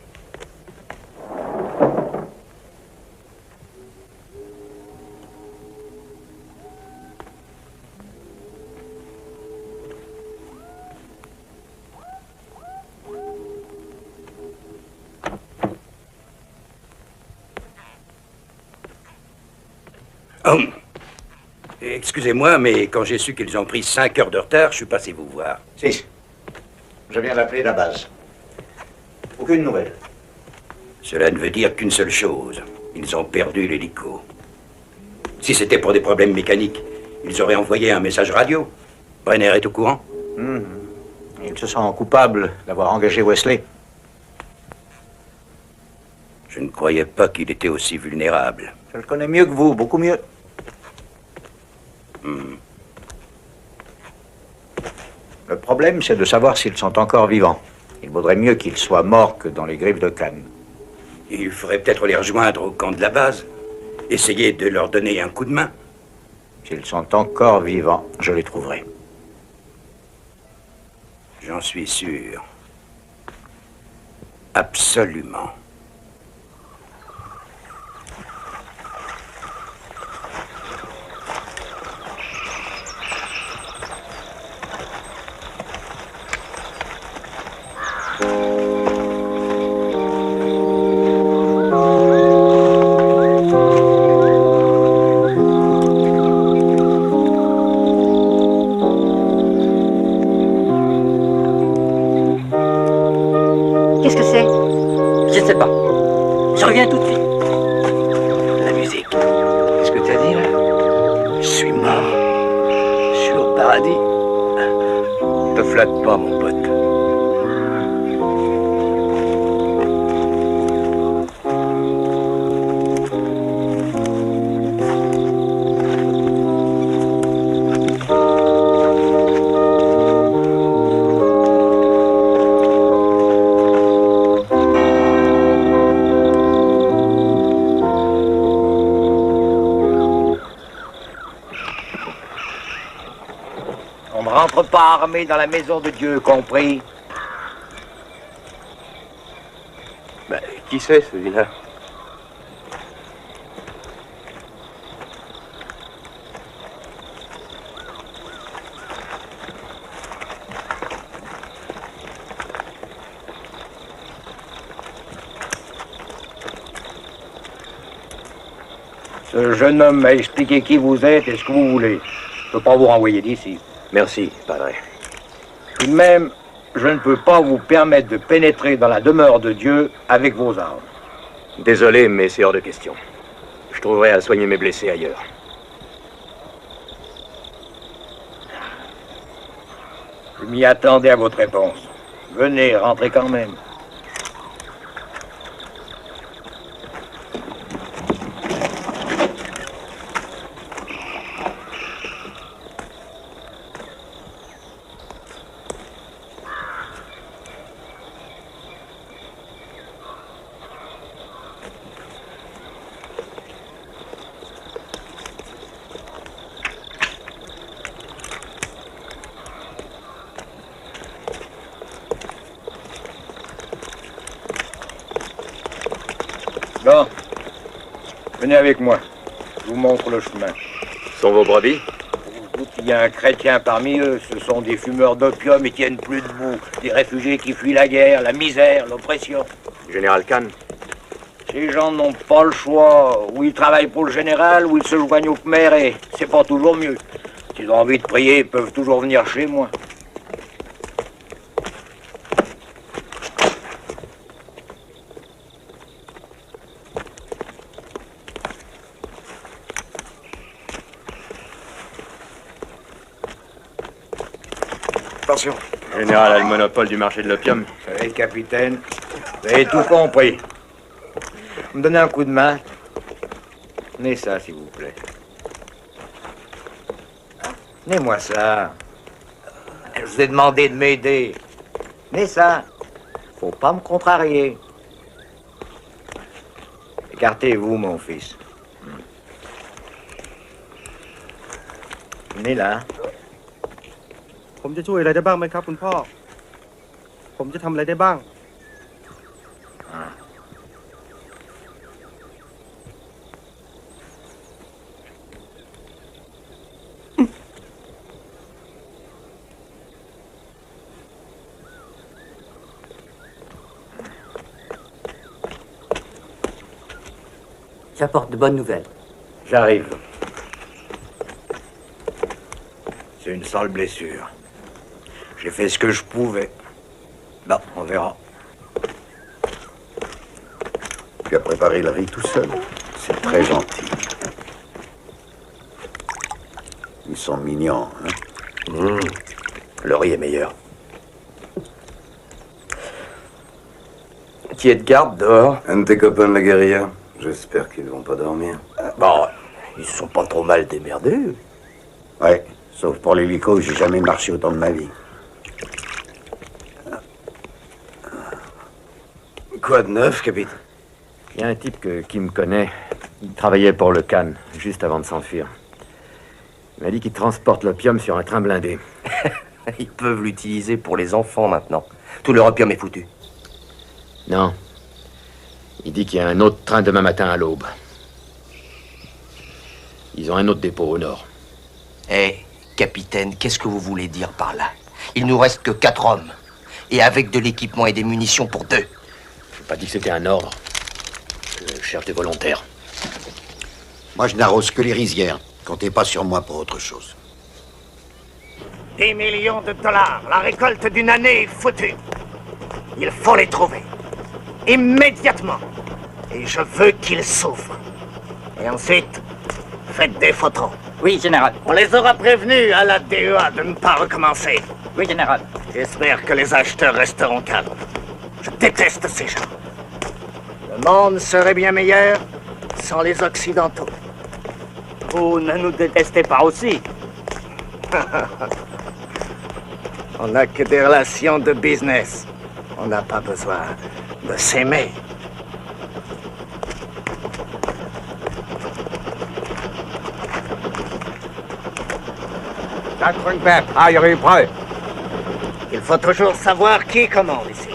Oh. Excusez-moi, mais quand j'ai su qu'ils ont pris 5 heures de retard, je suis passé vous voir. Si. Je viens d'appeler la base. Aucune nouvelle. Cela ne veut dire qu'une seule chose. Ils ont perdu l'hélico. Si c'était pour des problèmes mécaniques, ils auraient envoyé un message radio. Brenner est au courant? Ils se sentent coupables d'avoir engagé Wesley. Je ne croyais pas qu'il était aussi vulnérable. Je le connais mieux que vous, beaucoup mieux. Le problème, c'est de savoir s'ils sont encore vivants. Il vaudrait mieux qu'ils soient morts que dans les griffes de Cannes. Il faudrait peut-être les rejoindre au camp de la base. Essayer de leur donner un coup de main. S'ils sont encore vivants, je les trouverai. J'en suis sûr. Absolument. Qu'est-ce que c'est? Je sais pas. Je reviens tout de suite. La musique. Qu'est-ce que tu as dit là? Je suis mort. Je suis au paradis. Te flatte pas, mon pote. On ne rentre pas armé dans la maison de Dieu, compris? Ben, qui c'est, celui-là? Ce jeune homme m'a expliqué qui vous êtes et ce que vous voulez. Je ne peux pas vous renvoyer d'ici. Merci, padre. Tout de même, je ne peux pas vous permettre de pénétrer dans la demeure de Dieu avec vos armes. Désolé, mais c'est hors de question. Je trouverai à soigner mes blessés ailleurs. Je m'y attendais à votre réponse. Venez, rentrez quand même. Bon, venez avec moi. Je vous montre le chemin. Sont vos brebis? Il y a un chrétien parmi eux. Ce sont des fumeurs d'opium et tiennent plus debout. Des réfugiés qui fuient la guerre, la misère, l'oppression. Général Khan? Ces gens n'ont pas le choix. Ou ils travaillent pour le général, ou ils se joignent au Khmer et c'est pas toujours mieux. S'ils ont envie de prier, ils peuvent toujours venir chez moi. Attention. Le général a le monopole du marché de l'opium. Vous savez, capitaine, vous avez tout compris. Vous me donnez un coup de main. Tenez ça, s'il vous plaît. Tenez-moi ça. Je vous ai demandé de m'aider. Mais ça, faut pas me contrarier. Écartez-vous, mon fils. Venez là. ผมจะช่วยอะไรได้บ้างไหมครับคุณพ่อ ผมจะทำอะไรได้บ้าง J'apporte de bonnes nouvelles. J'arrive. C'est une sale blessure. J'ai fait ce que je pouvais. Bon, on verra. Tu as préparé le riz tout seul. C'est très gentil. Ils sont mignons, hein? Le riz est meilleur. Qui est de garde dehors? Un de tes copains de la guérilla. J'espère qu'ils vont pas dormir. Bon, ils se sont pas trop mal démerdés. Ouais, sauf pour l'hélico, j'ai jamais marché autant de ma vie. Quoi de neuf, capitaine? Il y a un type qui me connaît. Il travaillait pour le Cannes, juste avant de s'enfuir. Il m'a dit qu'il transporte l'opium sur un train blindé. Ils peuvent l'utiliser pour les enfants maintenant. Tout leur opium est foutu. Non. Il dit qu'il y a un autre train demain matin à l'aube. Ils ont un autre dépôt au nord. Eh, capitaine, qu'est-ce que vous voulez dire par là? Il nous reste que 4 hommes. Et avec de l'équipement et des munitions pour 2. Je n'ai pas dit que c'était un ordre. Je cherche des volontaires. Moi, je n'arrose que les rizières. Comptez pas sur moi pour autre chose. 10 millions de dollars. La récolte d'une année est foutue. Il faut les trouver. Immédiatement. Et je veux qu'ils souffrent. Et ensuite, faites des photos. Oui, général. On les aura prévenus à la DEA de ne pas recommencer. Oui, général. J'espère que les acheteurs resteront calmes. Je déteste ces gens. Le monde serait bien meilleur sans les Occidentaux. Vous ne nous détestez pas aussi. On n'a que des relations de business. On n'a pas besoin de s'aimer. Il faut toujours savoir qui commande ici.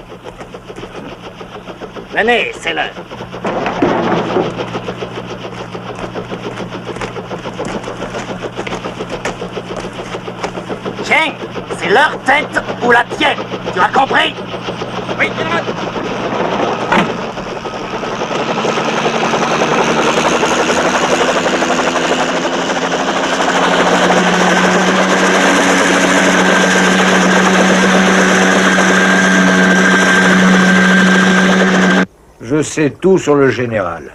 Venez, c'est l'heure. Tiens, c'est leur tête ou la tienne. Tu as compris? Oui, général. Je sais tout sur le général.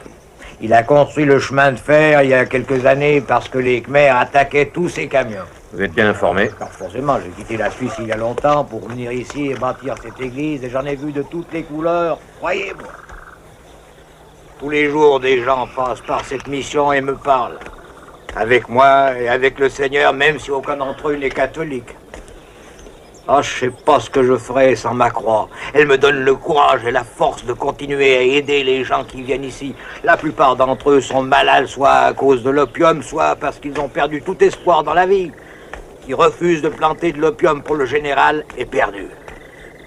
Il a construit le chemin de fer il y a quelques années parce que les Khmers attaquaient tous ses camions. Vous êtes bien informé? Alors forcément, j'ai quitté la Suisse il y a longtemps pour venir ici et bâtir cette église et j'en ai vu de toutes les couleurs, croyez-moi. Tous les jours, des gens passent par cette mission et me parlent. Avec moi et avec le Seigneur, même si aucun d'entre eux n'est catholique. Ah, je sais pas ce que je ferais sans ma croix. Elle me donne le courage et la force de continuer à aider les gens qui viennent ici. La plupart d'entre eux sont malades, soit à cause de l'opium, soit parce qu'ils ont perdu tout espoir dans la vie. Qui refuse de planter de l'opium pour le général est perdu.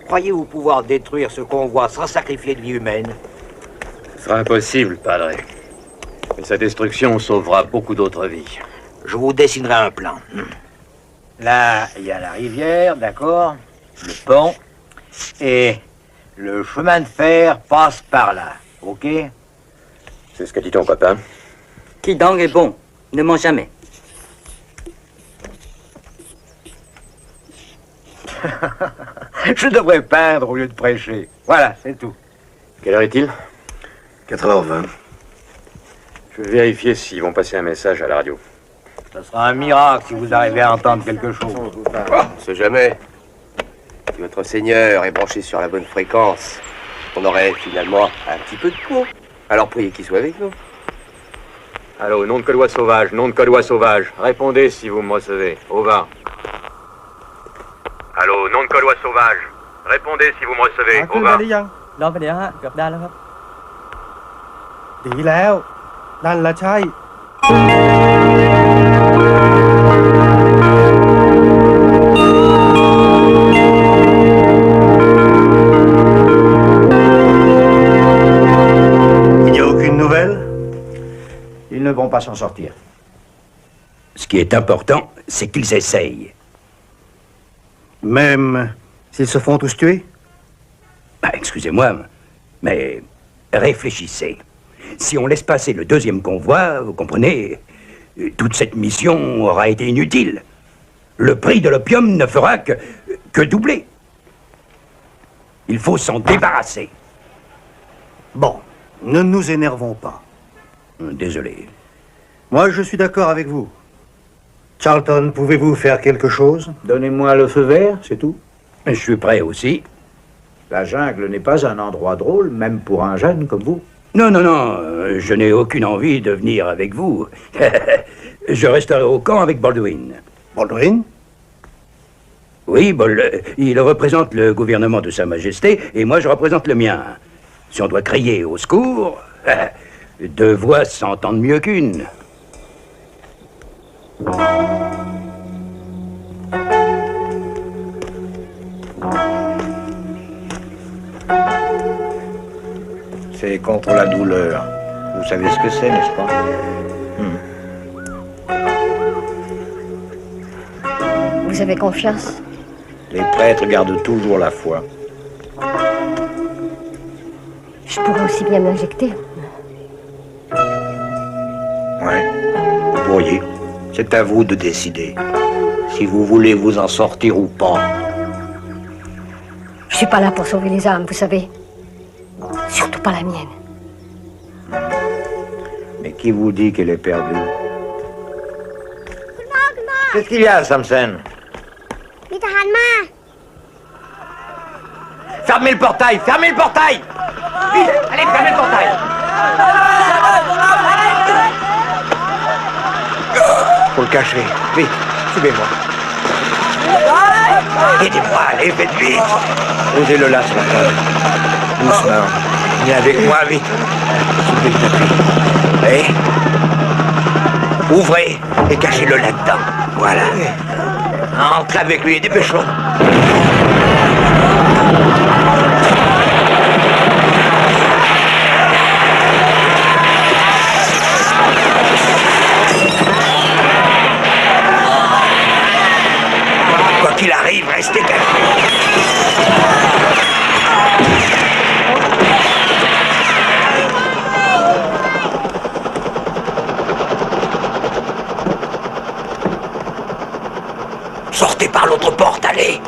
Croyez-vous pouvoir détruire ce convoi sans sacrifier de vie humaine? Ce sera impossible, padre. Mais sa destruction sauvera beaucoup d'autres vies. Je vous dessinerai un plan. Là, il y a la rivière, d'accord? Le pont. Et le chemin de fer passe par là, ok? C'est ce que dit ton copain. Qui donc est bon? Ne ment jamais. Je devrais peindre au lieu de prêcher. Voilà, c'est tout. Quelle heure est-il? 4h20. Je vais vérifier s'ils vont passer un message à la radio. Ce sera un miracle si vous arrivez à entendre quelque chose. On sait jamais. Si votre Seigneur est branché sur la bonne fréquence, on aurait finalement un petit peu de peau. Alors priez qu'il soit avec nous. Allô, nom de Codois sauvage, nom de Codois sauvage. Répondez si vous me recevez. Au va. Allô, nom de Gaulois sauvage. Répondez si vous me recevez. ขึ้นได้ Over. หรือยัง รอไปเดี๋ยวฮะ เกือบได้แล้วครับ ดีแล้ว นั่นละใช่ Il n'y a aucune nouvelle? Ils ne vont pas s'en sortir. Ce qui est important, c'est qu'ils essayent. Même s'ils se font tous tuer? Bah, excusez-moi, mais réfléchissez. Si on laisse passer le deuxième convoi, vous comprenez, toute cette mission aura été inutile. Le prix de l'opium ne fera que doubler. Il faut s'en débarrasser. Bon, ne nous énervons pas. Désolé. Moi, je suis d'accord avec vous. Charlton, pouvez-vous faire quelque chose? Donnez-moi le feu vert, c'est tout. Je suis prêt aussi. La jungle n'est pas un endroit drôle, même pour un jeune comme vous. Non, non, non, je n'ai aucune envie de venir avec vous. Je resterai au camp avec Baldwin. Baldwin? Oui, il représente le gouvernement de Sa Majesté et moi je représente le mien. Si on doit crier au secours, deux voix s'entendent mieux qu'une. C'est contre la douleur. Vous savez ce que c'est, n'est-ce pas? Vous avez confiance? Les prêtres gardent toujours la foi. Je pourrais aussi bien m'injecter. Ouais, vous pourriez. C'est à vous de décider. Si vous voulez vous en sortir ou pas. Je suis pas là pour sauver les âmes, vous savez. Surtout pas la mienne. Mais qui vous dit qu'elle est perdue? Qu'est-ce qu'il y a, Samson? Fermez le portail! Fermez le portail! Vite! Allez, fermez le portail! Faut le cacher. Vite, suivez-moi. Aidez-moi, allez, faites vite. Posez-le là sur la table. Doucement. Viens avec moi, vite. Soulevez le tapis. Et ouvrez et cachez-le là-dedans. Voilà. Entre avec lui, dépêchons. Quoi qu'il arrive, restez cachés. Sortez par l'autre porte, allez.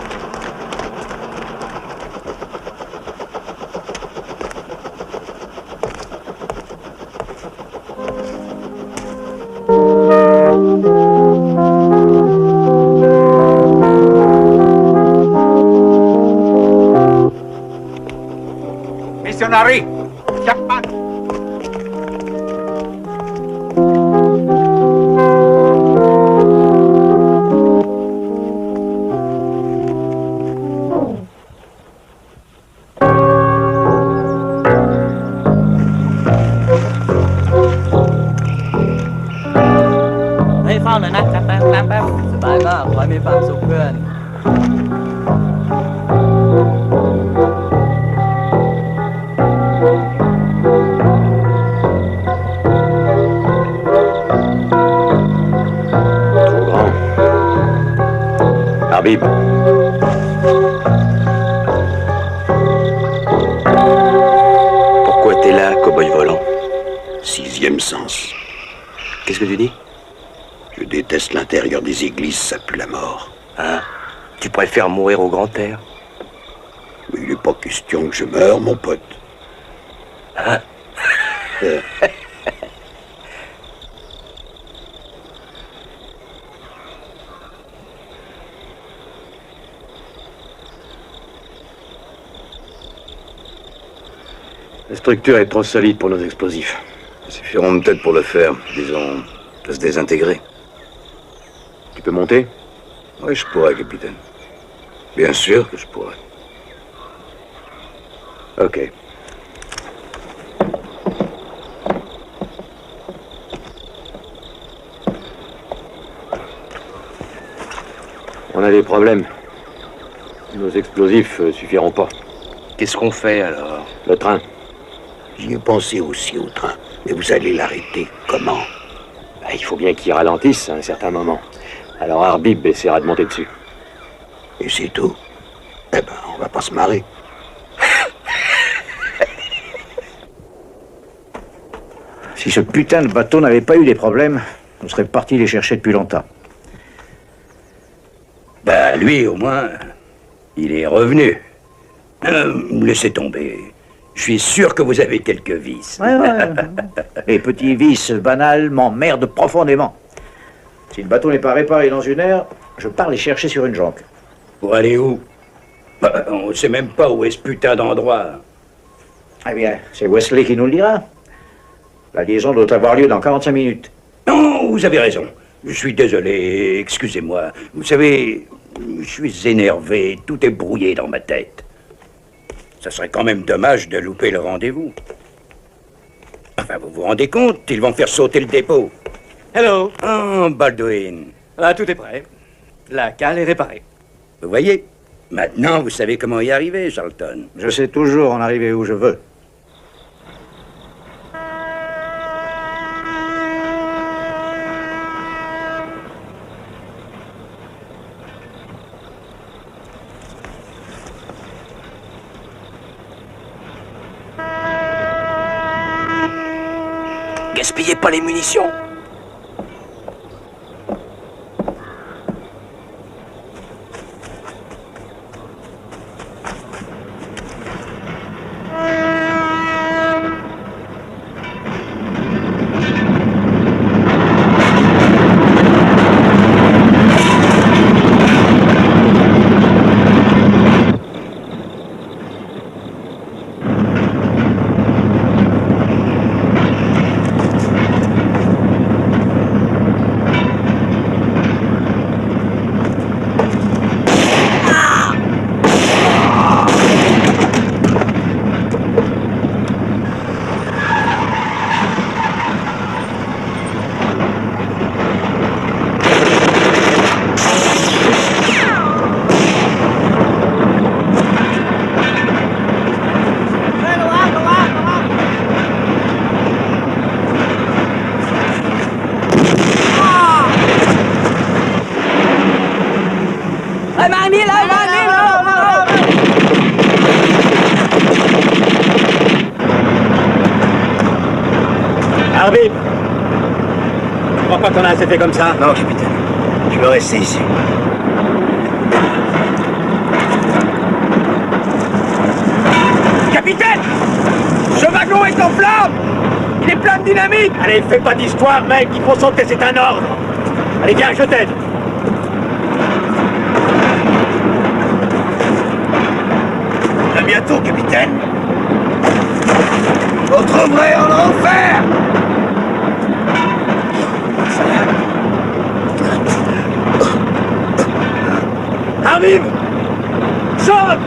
Missionary! Chapman! Hey, เฝ้าหน่อยนะจัดไปห้องน้ำแป๊บสบายมาก ขอให้มีความสุขเพื่อน Trop grand. Arbib. Pourquoi t'es là, cow-boy volant? Sixième sens. Qu'est-ce que tu dis? Je déteste l'intérieur des églises, ça pue la mort. Hein? Tu préfères mourir au grand air? Mais il n'est pas question que je meure, mon pote. Hein? La structure est trop solide pour nos explosifs. Ils suffiront peut-être pour le faire, disons, de se désintégrer. Tu peux monter? Oui, je pourrais, capitaine. Bien sûr que je pourrais. Ok. On a des problèmes. Nos explosifs suffiront pas. Qu'est-ce qu'on fait alors? Le train. J'y ai pensé aussi au train. Mais vous allez l'arrêter. Comment? Il faut bien qu'il ralentisse à un certain moment. Alors Arbib essaiera de monter dessus. Et c'est tout? Eh ben, on va pas se marrer. Si ce putain de bateau n'avait pas eu des problèmes, on serait parti les chercher depuis longtemps. Bah, lui, au moins, il est revenu. Laissez tomber. Je suis sûr que vous avez quelques vices. Ouais. Les petits vices banals m'emmerdent profondément. Si le bateau n'est pas réparé dans une heure, je pars les chercher sur une jonque. Pour aller où? Bah, on ne sait même pas où est ce putain d'endroit. Eh bien, c'est Wesley qui nous le dira. La liaison doit avoir lieu dans 45 minutes. Non, vous avez raison. Je suis désolé, excusez-moi. Vous savez, je suis énervé, tout est brouillé dans ma tête. Ça serait quand même dommage de louper le rendez-vous. Enfin, vous vous rendez compte, ils vont faire sauter le dépôt. Hello. Oh, Baldwin. Là, tout est prêt. La cale est réparée. Vous voyez, maintenant vous savez comment y arriver, Charlton. Je sais toujours en arriver où je veux. Gaspillez pas les munitions. Arbib, je crois pas qu'on a assez fait comme ça. Non, capitaine. Je vais rester ici. Capitaine! Ce wagon est en flammes! Il est plein de dynamite! Allez, fais pas d'histoire, mec, il faut sauter, c'est un ordre! Allez, viens, je t'aide! À bientôt, capitaine. Vous trouverez en enfer! Arrive! Saute!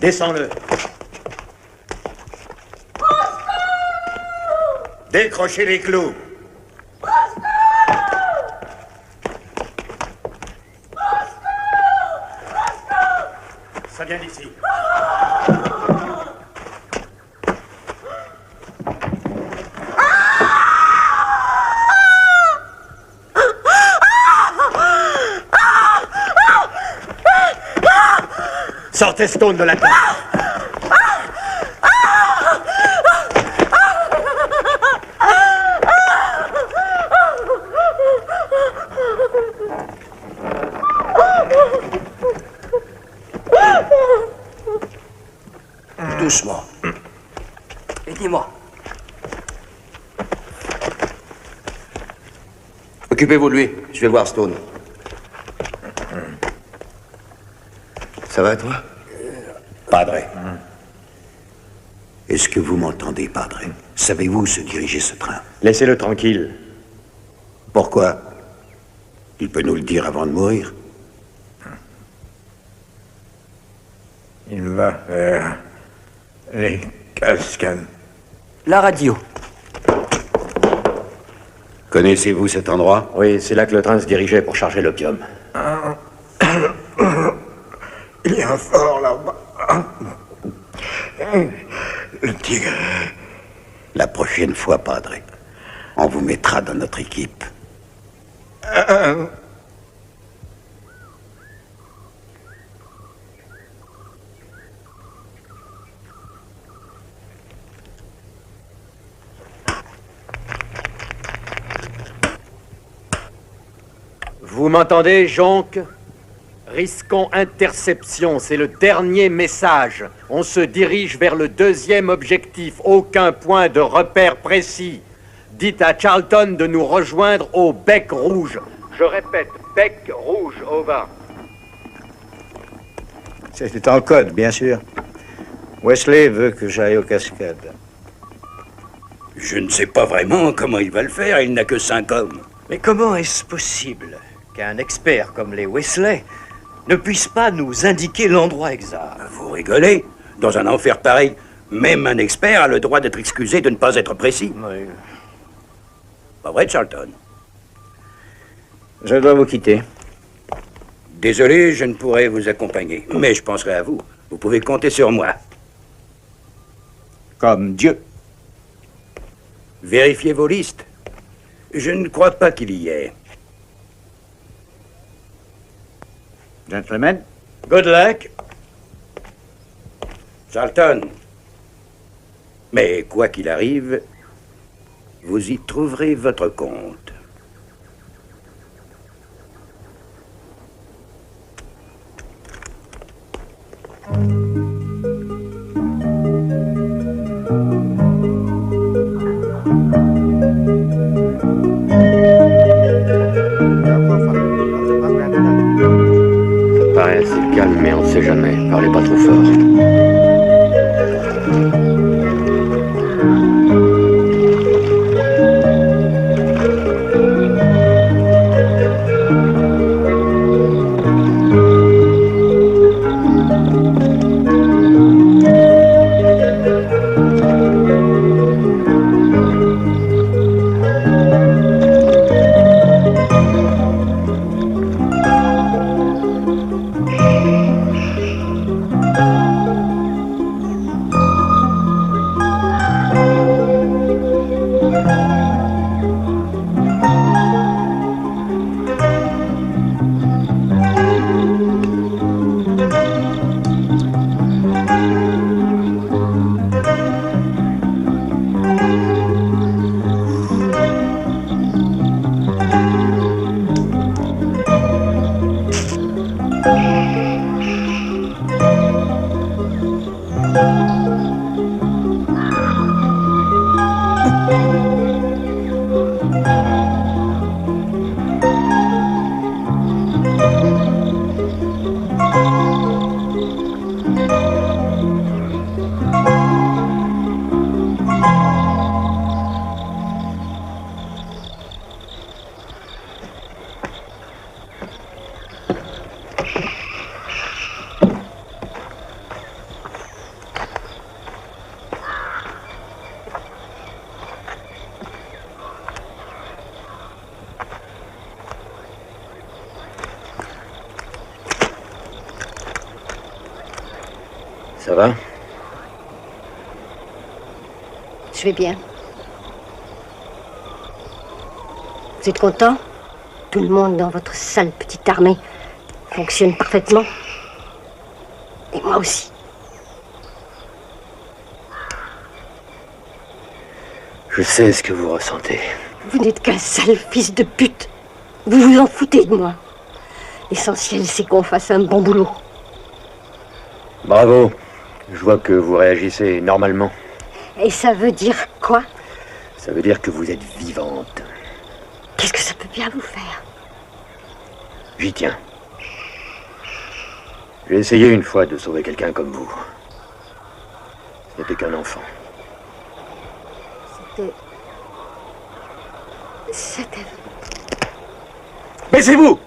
Descends-le. Décrochez les clous. Ça vient d'ici. Sortez Stone de la tête. Doucement. Aidez-moi. Occupez-vous de lui, je vais voir Stone. Ça va, toi? Padre. Est-ce que vous m'entendez, Padre? Savez-vous où se diriger ce train? Laissez-le tranquille. Pourquoi? Il peut nous le dire avant de mourir. Il va vers les cascades. La radio. Connaissez-vous cet endroit? Oui, c'est là que le train se dirigeait pour charger l'opium. Il y a un fort là-bas. Le tigre. La prochaine fois, Padre, on vous mettra dans notre équipe. Vous m'entendez, Jonque? Risquons interception, c'est le dernier message. On se dirige vers le deuxième objectif, aucun point de repère précis. Dites à Charlton de nous rejoindre au Bec Rouge. Je répète, Bec Rouge, over. C'était en code, bien sûr. Wesley veut que j'aille aux cascades. Je ne sais pas vraiment comment il va le faire, il n'a que 5 hommes. Mais comment est-ce possible qu'un expert comme les Wesley ne puisse pas nous indiquer l'endroit exact? Vous rigolez? Dans un enfer pareil, même un expert a le droit d'être excusé de ne pas être précis. Oui. Pas vrai, Charlton? Je dois vous quitter. Désolé, je ne pourrai vous accompagner, mais je penserai à vous. Vous pouvez compter sur moi. Comme Dieu. Vérifiez vos listes. Je ne crois pas qu'il y ait. Gentlemen. Good luck. Charlton. Mais quoi qu'il arrive, vous y trouverez votre compte. Ça paraît assez calme, mais on ne sait jamais. Parlez pas trop fort. Ça va? Je vais bien. Vous êtes content? Tout le monde dans votre sale petite armée fonctionne parfaitement. Et moi aussi. Je sais ce que vous ressentez. Vous n'êtes qu'un sale fils de pute. Vous vous en foutez de moi. L'essentiel, c'est qu'on fasse un bon boulot. Bravo. Je vois que vous réagissez normalement. Et ça veut dire quoi? Ça veut dire que vous êtes vivante. Qu'est-ce que ça peut bien vous faire? J'y tiens. J'ai essayé une fois de sauver quelqu'un comme vous. Ce n'était qu'un enfant. C'était... Baissez-vous!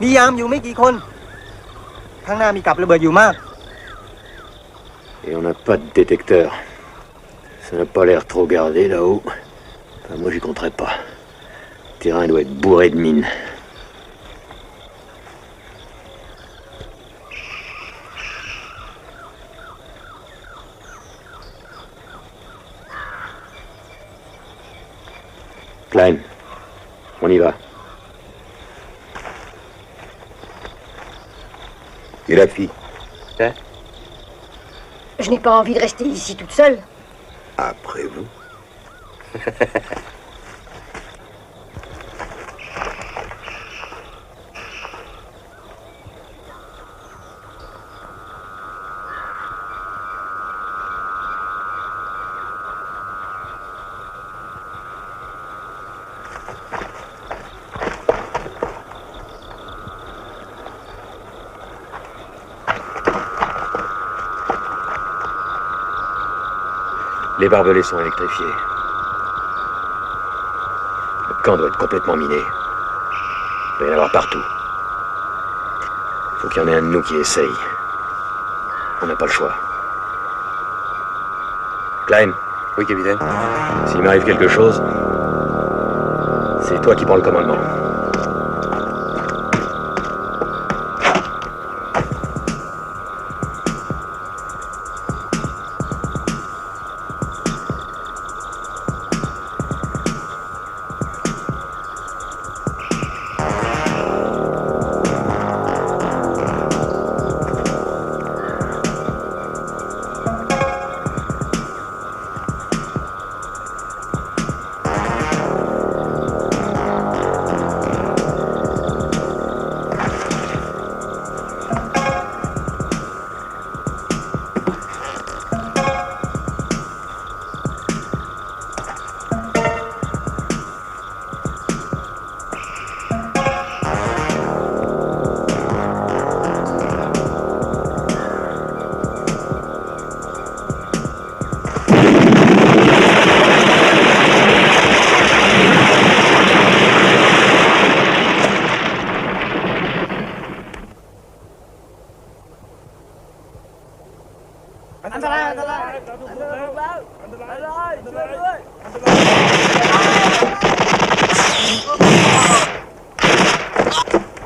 มียามอยู่ไม่กี่คนข้างหน้ามีกับระเบิดอยู่มาก Et on n'a pas de détecteur. Ça n'a pas l'air trop gardé là-haut. Enfin, moi j'y compterais pas. Le terrain doit être bourré de mines. Klein, on y va. Et la fille? Hein? Je n'ai pas envie de rester ici toute seule. Après vous. Les barbelés sont électrifiés. Le camp doit être complètement miné. Il doit y en avoir partout. Il faut qu'il y en ait un de nous qui essaye. On n'a pas le choix. Klein. Oui, capitaine. S'il m'arrive quelque chose, c'est toi qui prends le commandement.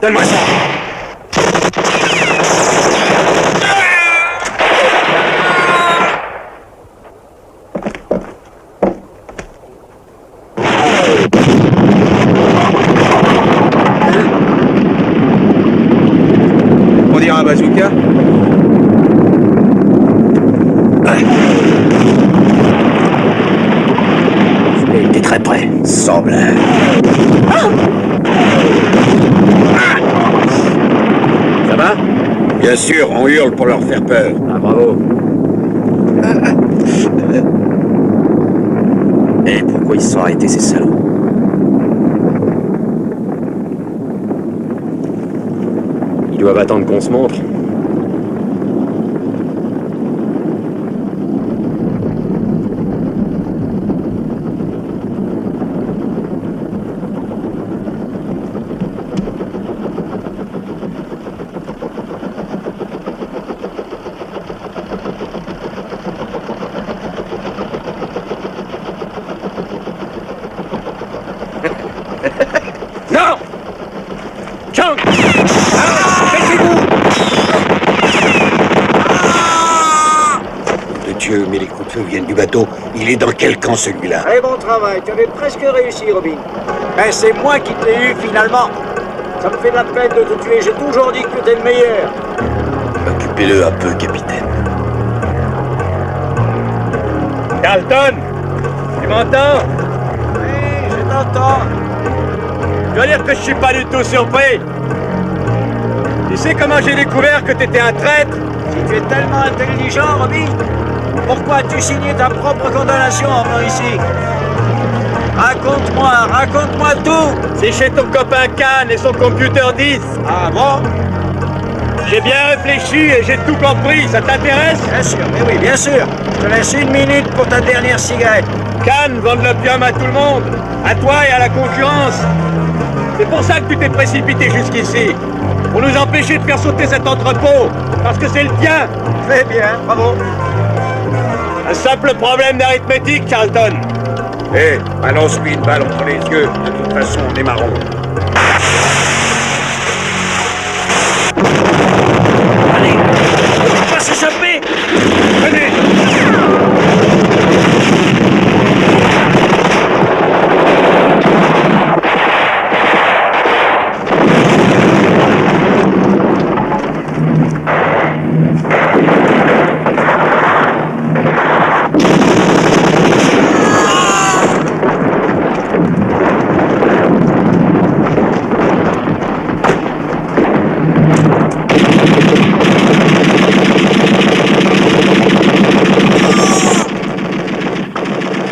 Donne-moi ça. On dirait un bazooka. T'es très près. Semble. Ça va? Bien sûr, on hurle pour leur faire peur. Ah, bravo. Et pourquoi ils se sont arrêtés, ces salauds? Ils doivent attendre qu'on se montre. Non! Chang! De Dieu, mais les coups de feu viennent du bateau. Il est dans quel camp, celui-là? Très bon travail, tu avais presque réussi, Robin. Mais c'est moi qui t'ai eu, finalement. Ça me fait de la peine de te tuer, j'ai toujours dit que tu étais le meilleur. Occupez-le un peu, capitaine. Carlton! Tu m'entends? Oui, je t'entends. Je dois dire que je suis pas du tout surpris. Tu sais comment j'ai découvert que t'étais un traître? Si tu es tellement intelligent, Robin, pourquoi as-tu signé ta propre condamnation en venant ici? Raconte-moi tout. C'est chez ton copain Khan et son computer 10. Ah bon? J'ai bien réfléchi et j'ai tout compris, ça t'intéresse? Bien sûr, mais oui, bien sûr. Je te laisse 1 minute pour ta dernière cigarette. Khan vend de l'opium à tout le monde, à toi et à la concurrence. C'est pour ça que tu t'es précipité jusqu'ici. Pour nous empêcher de faire sauter cet entrepôt, parce que c'est le tien. Très bien, bravo. Un simple problème d'arithmétique, Charlton. Hé, balance-lui une balle entre les yeux. De toute façon, on est marron. Allez, on va pas s'échapper. Venez!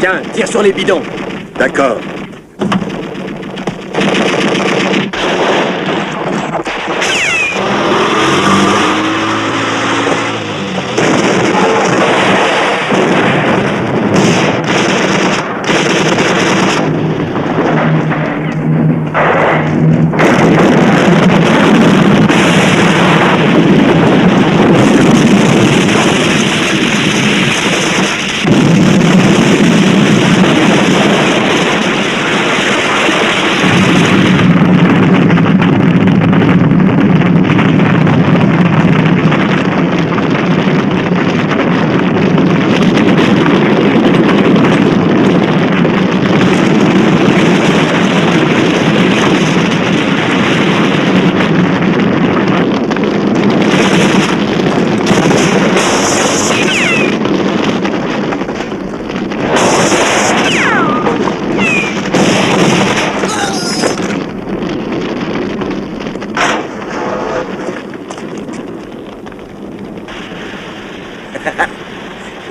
Tiens, tire sur les bidons. D'accord.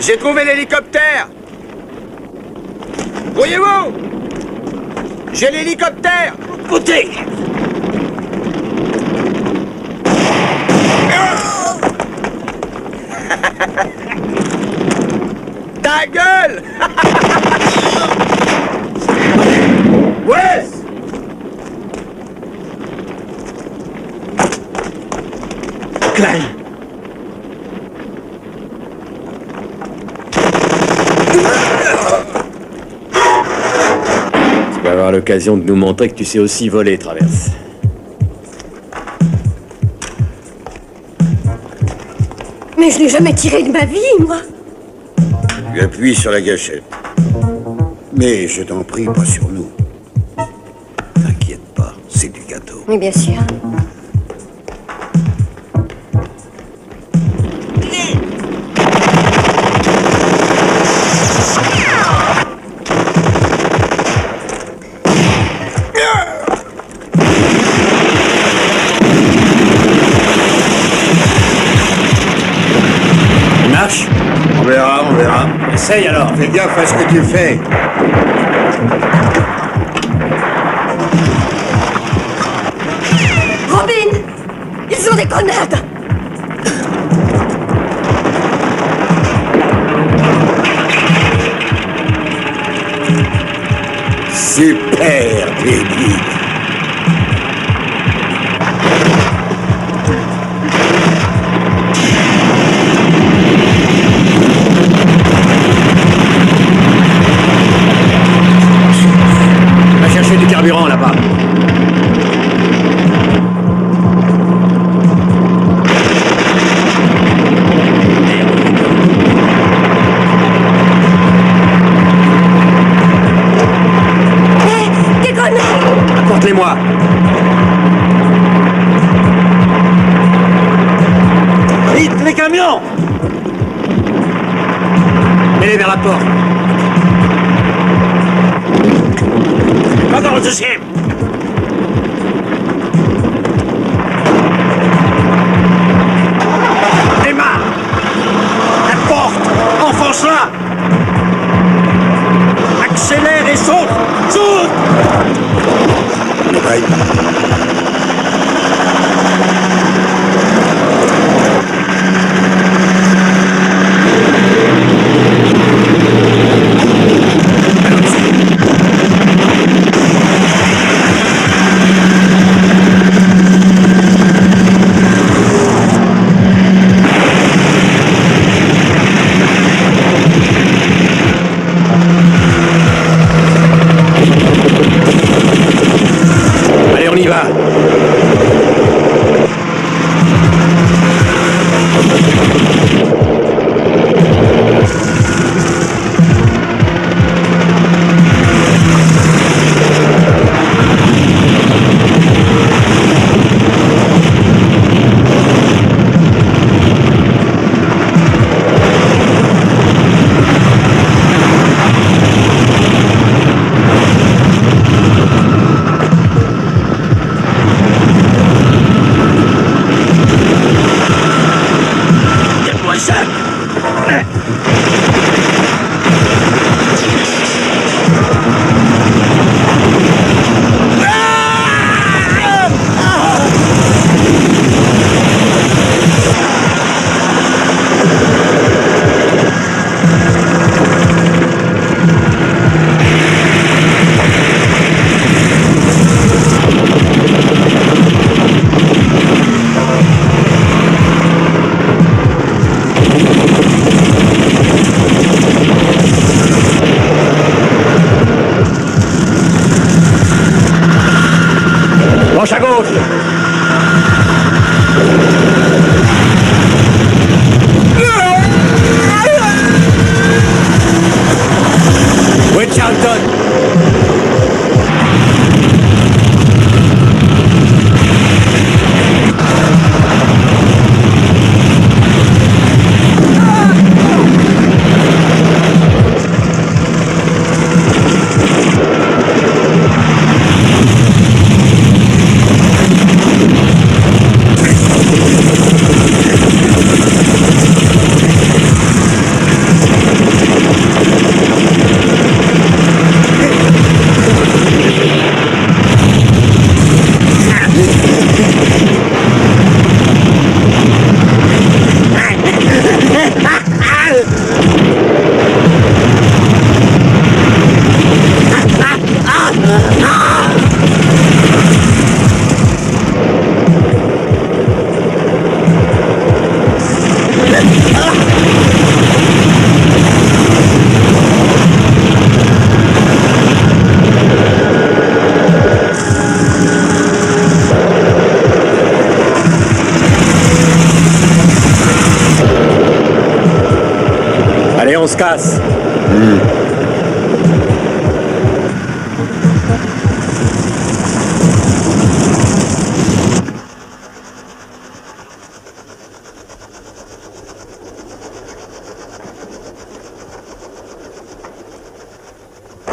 J'ai trouvé l'hélicoptère! Voyez-vous? J'ai l'hélicoptère! Côté! Ta gueule! Ouais! Klein! C'est pas grave. auras l'occasion de nous montrer que tu sais aussi voler, Traverse. Mais je n'ai jamais tiré de ma vie, moi. Tu appuies sur la gâchette. Mais je t'en prie, pas sur nous. T'inquiète pas, c'est du gâteau. Oui, bien sûr. Marche. On verra, on verra. Essaye alors. Fais gaffe à ce que tu fais. Robin! Ils sont des grenades! Super, baby. Va chercher du carburant là-bas. Des grenades! Apporte-les-moi. Vite, les camions! Mets-les vers la porte. Pas dans le deuxième. Démarre. La porte. Enfonce-la. Accélère et saute. Saute. Ouais. Allez, on y va. on se casse.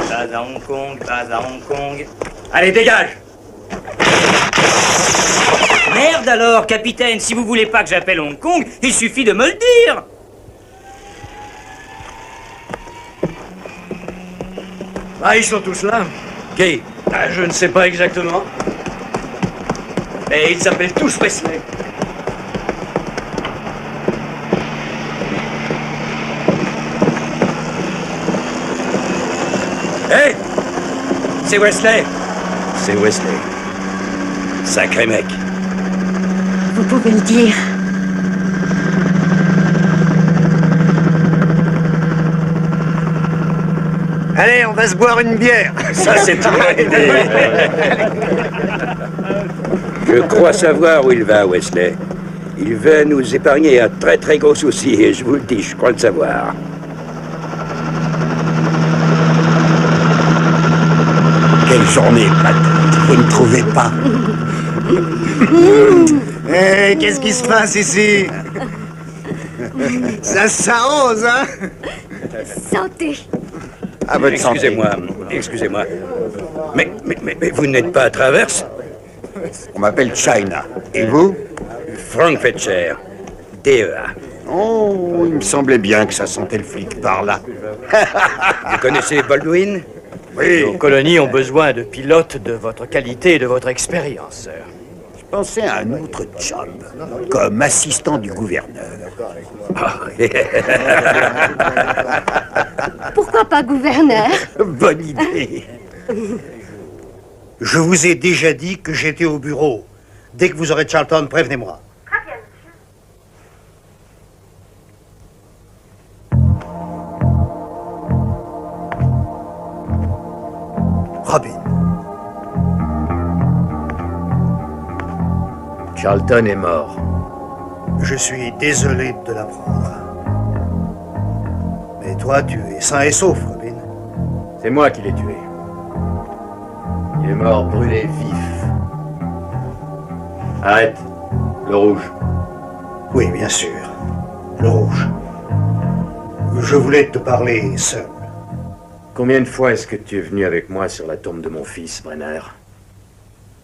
Base à Hong Kong, base à Hong Kong. Allez, dégage! Merde alors, capitaine, si vous voulez pas que j'appelle Hong Kong, il suffit de me le dire. Ah, ils sont tous là. Qui? Ah, je ne sais pas exactement. Mais ils s'appellent tous Wesley. Hé! C'est Wesley. C'est Wesley. Sacré mec. Vous pouvez le dire. Allez, on va se boire une bière. Ça, c'est une bonne idée. Je crois savoir où il va, Wesley. Il va nous épargner un très très gros souci, et je vous le dis, je crois le savoir. Quelle journée, Pat. Vous ne trouvez pas? Eh, qu'est-ce qui se passe ici? Ça s'arrose, hein? Santé. À votre santé. Excusez-moi. Mais vous n'êtes pas à Traverse? On m'appelle China. Et vous? Frank Fetcher, DEA. Oh, il me semblait bien que ça sentait le flic par là. Vous connaissez Baldwin? Oui. Nos colonies ont besoin de pilotes de votre qualité et de votre expérience, sir. Je pensais à un autre job, comme assistant du gouverneur. Pourquoi pas gouverneur? Bonne idée. Je vous ai déjà dit que j'étais au bureau. Dès que vous aurez Charlton, prévenez-moi. Robin. Charlton est mort. Je suis désolé de l'apprendre. Mais toi, tu es sain et sauf, Robin. C'est moi qui l'ai tué. Il est mort brûlé vif. Arrête. Le rouge. Oui, bien sûr. Le rouge. Je voulais te parler seul. Combien de fois est-ce que tu es venu avec moi sur la tombe de mon fils, Brenner?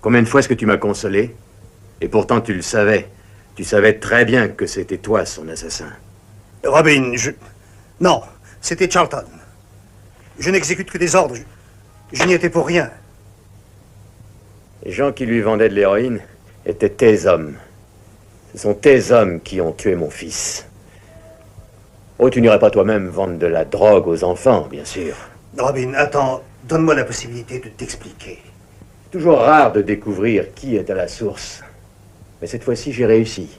Combien de fois est-ce que tu m'as consolé? Et pourtant tu le savais. Tu savais très bien que c'était toi son assassin. Robin, Non, c'était Charlton. Je n'exécute que des ordres. Je n'y étais pour rien. Les gens qui lui vendaient de l'héroïne étaient tes hommes. Ce sont tes hommes qui ont tué mon fils. Oh, tu n'irais pas toi-même vendre de la drogue aux enfants, bien sûr. Robin, attends, donne-moi la possibilité de t'expliquer. Toujours rare de découvrir qui est à la source. Mais cette fois-ci, j'ai réussi,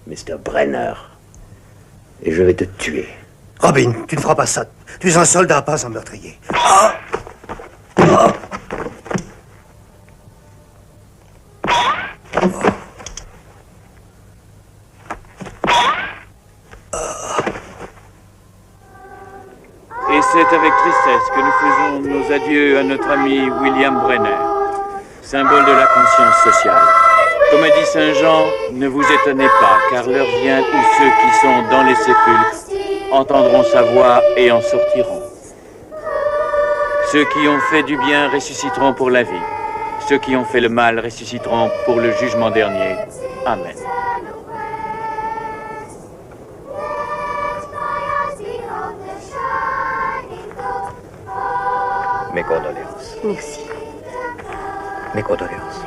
Mr. Brenner. Et je vais te tuer. Robin, tu ne feras pas ça. Tu es un soldat, pas un meurtrier. Et c'est avec tristesse que nous faisons nos adieux à notre ami William Brenner, symbole de la conscience sociale. Comme a dit Saint Jean, ne vous étonnez pas, car l'heure vient où ceux qui sont dans les sépulcres entendront sa voix et en sortiront. Ceux qui ont fait du bien ressusciteront pour la vie. Ceux qui ont fait le mal ressusciteront pour le jugement dernier. Amen. Mes condoléances. Merci. Mes condoléances.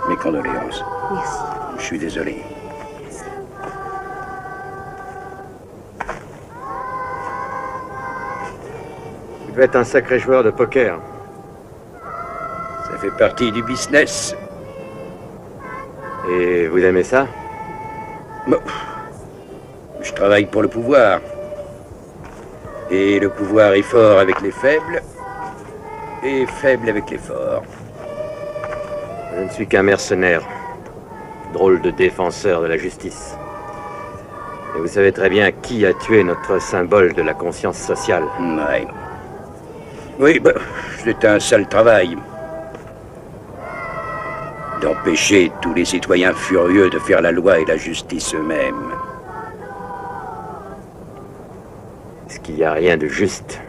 Mes condoléances. Merci. Je suis désolé. Tu devais être un sacré joueur de poker. Ça fait partie du business. Et vous aimez ça? Bon. Je travaille pour le pouvoir. Et le pouvoir est fort avec les faibles et faible avec les forts. Je ne suis qu'un mercenaire. drôle de défenseur de la justice. Et vous savez très bien qui a tué notre symbole de la conscience sociale. Ouais. Oui, bah, c'est un sale travail. D'empêcher tous les citoyens furieux de faire la loi et la justice eux-mêmes. Est-ce qu'il n'y a rien de juste?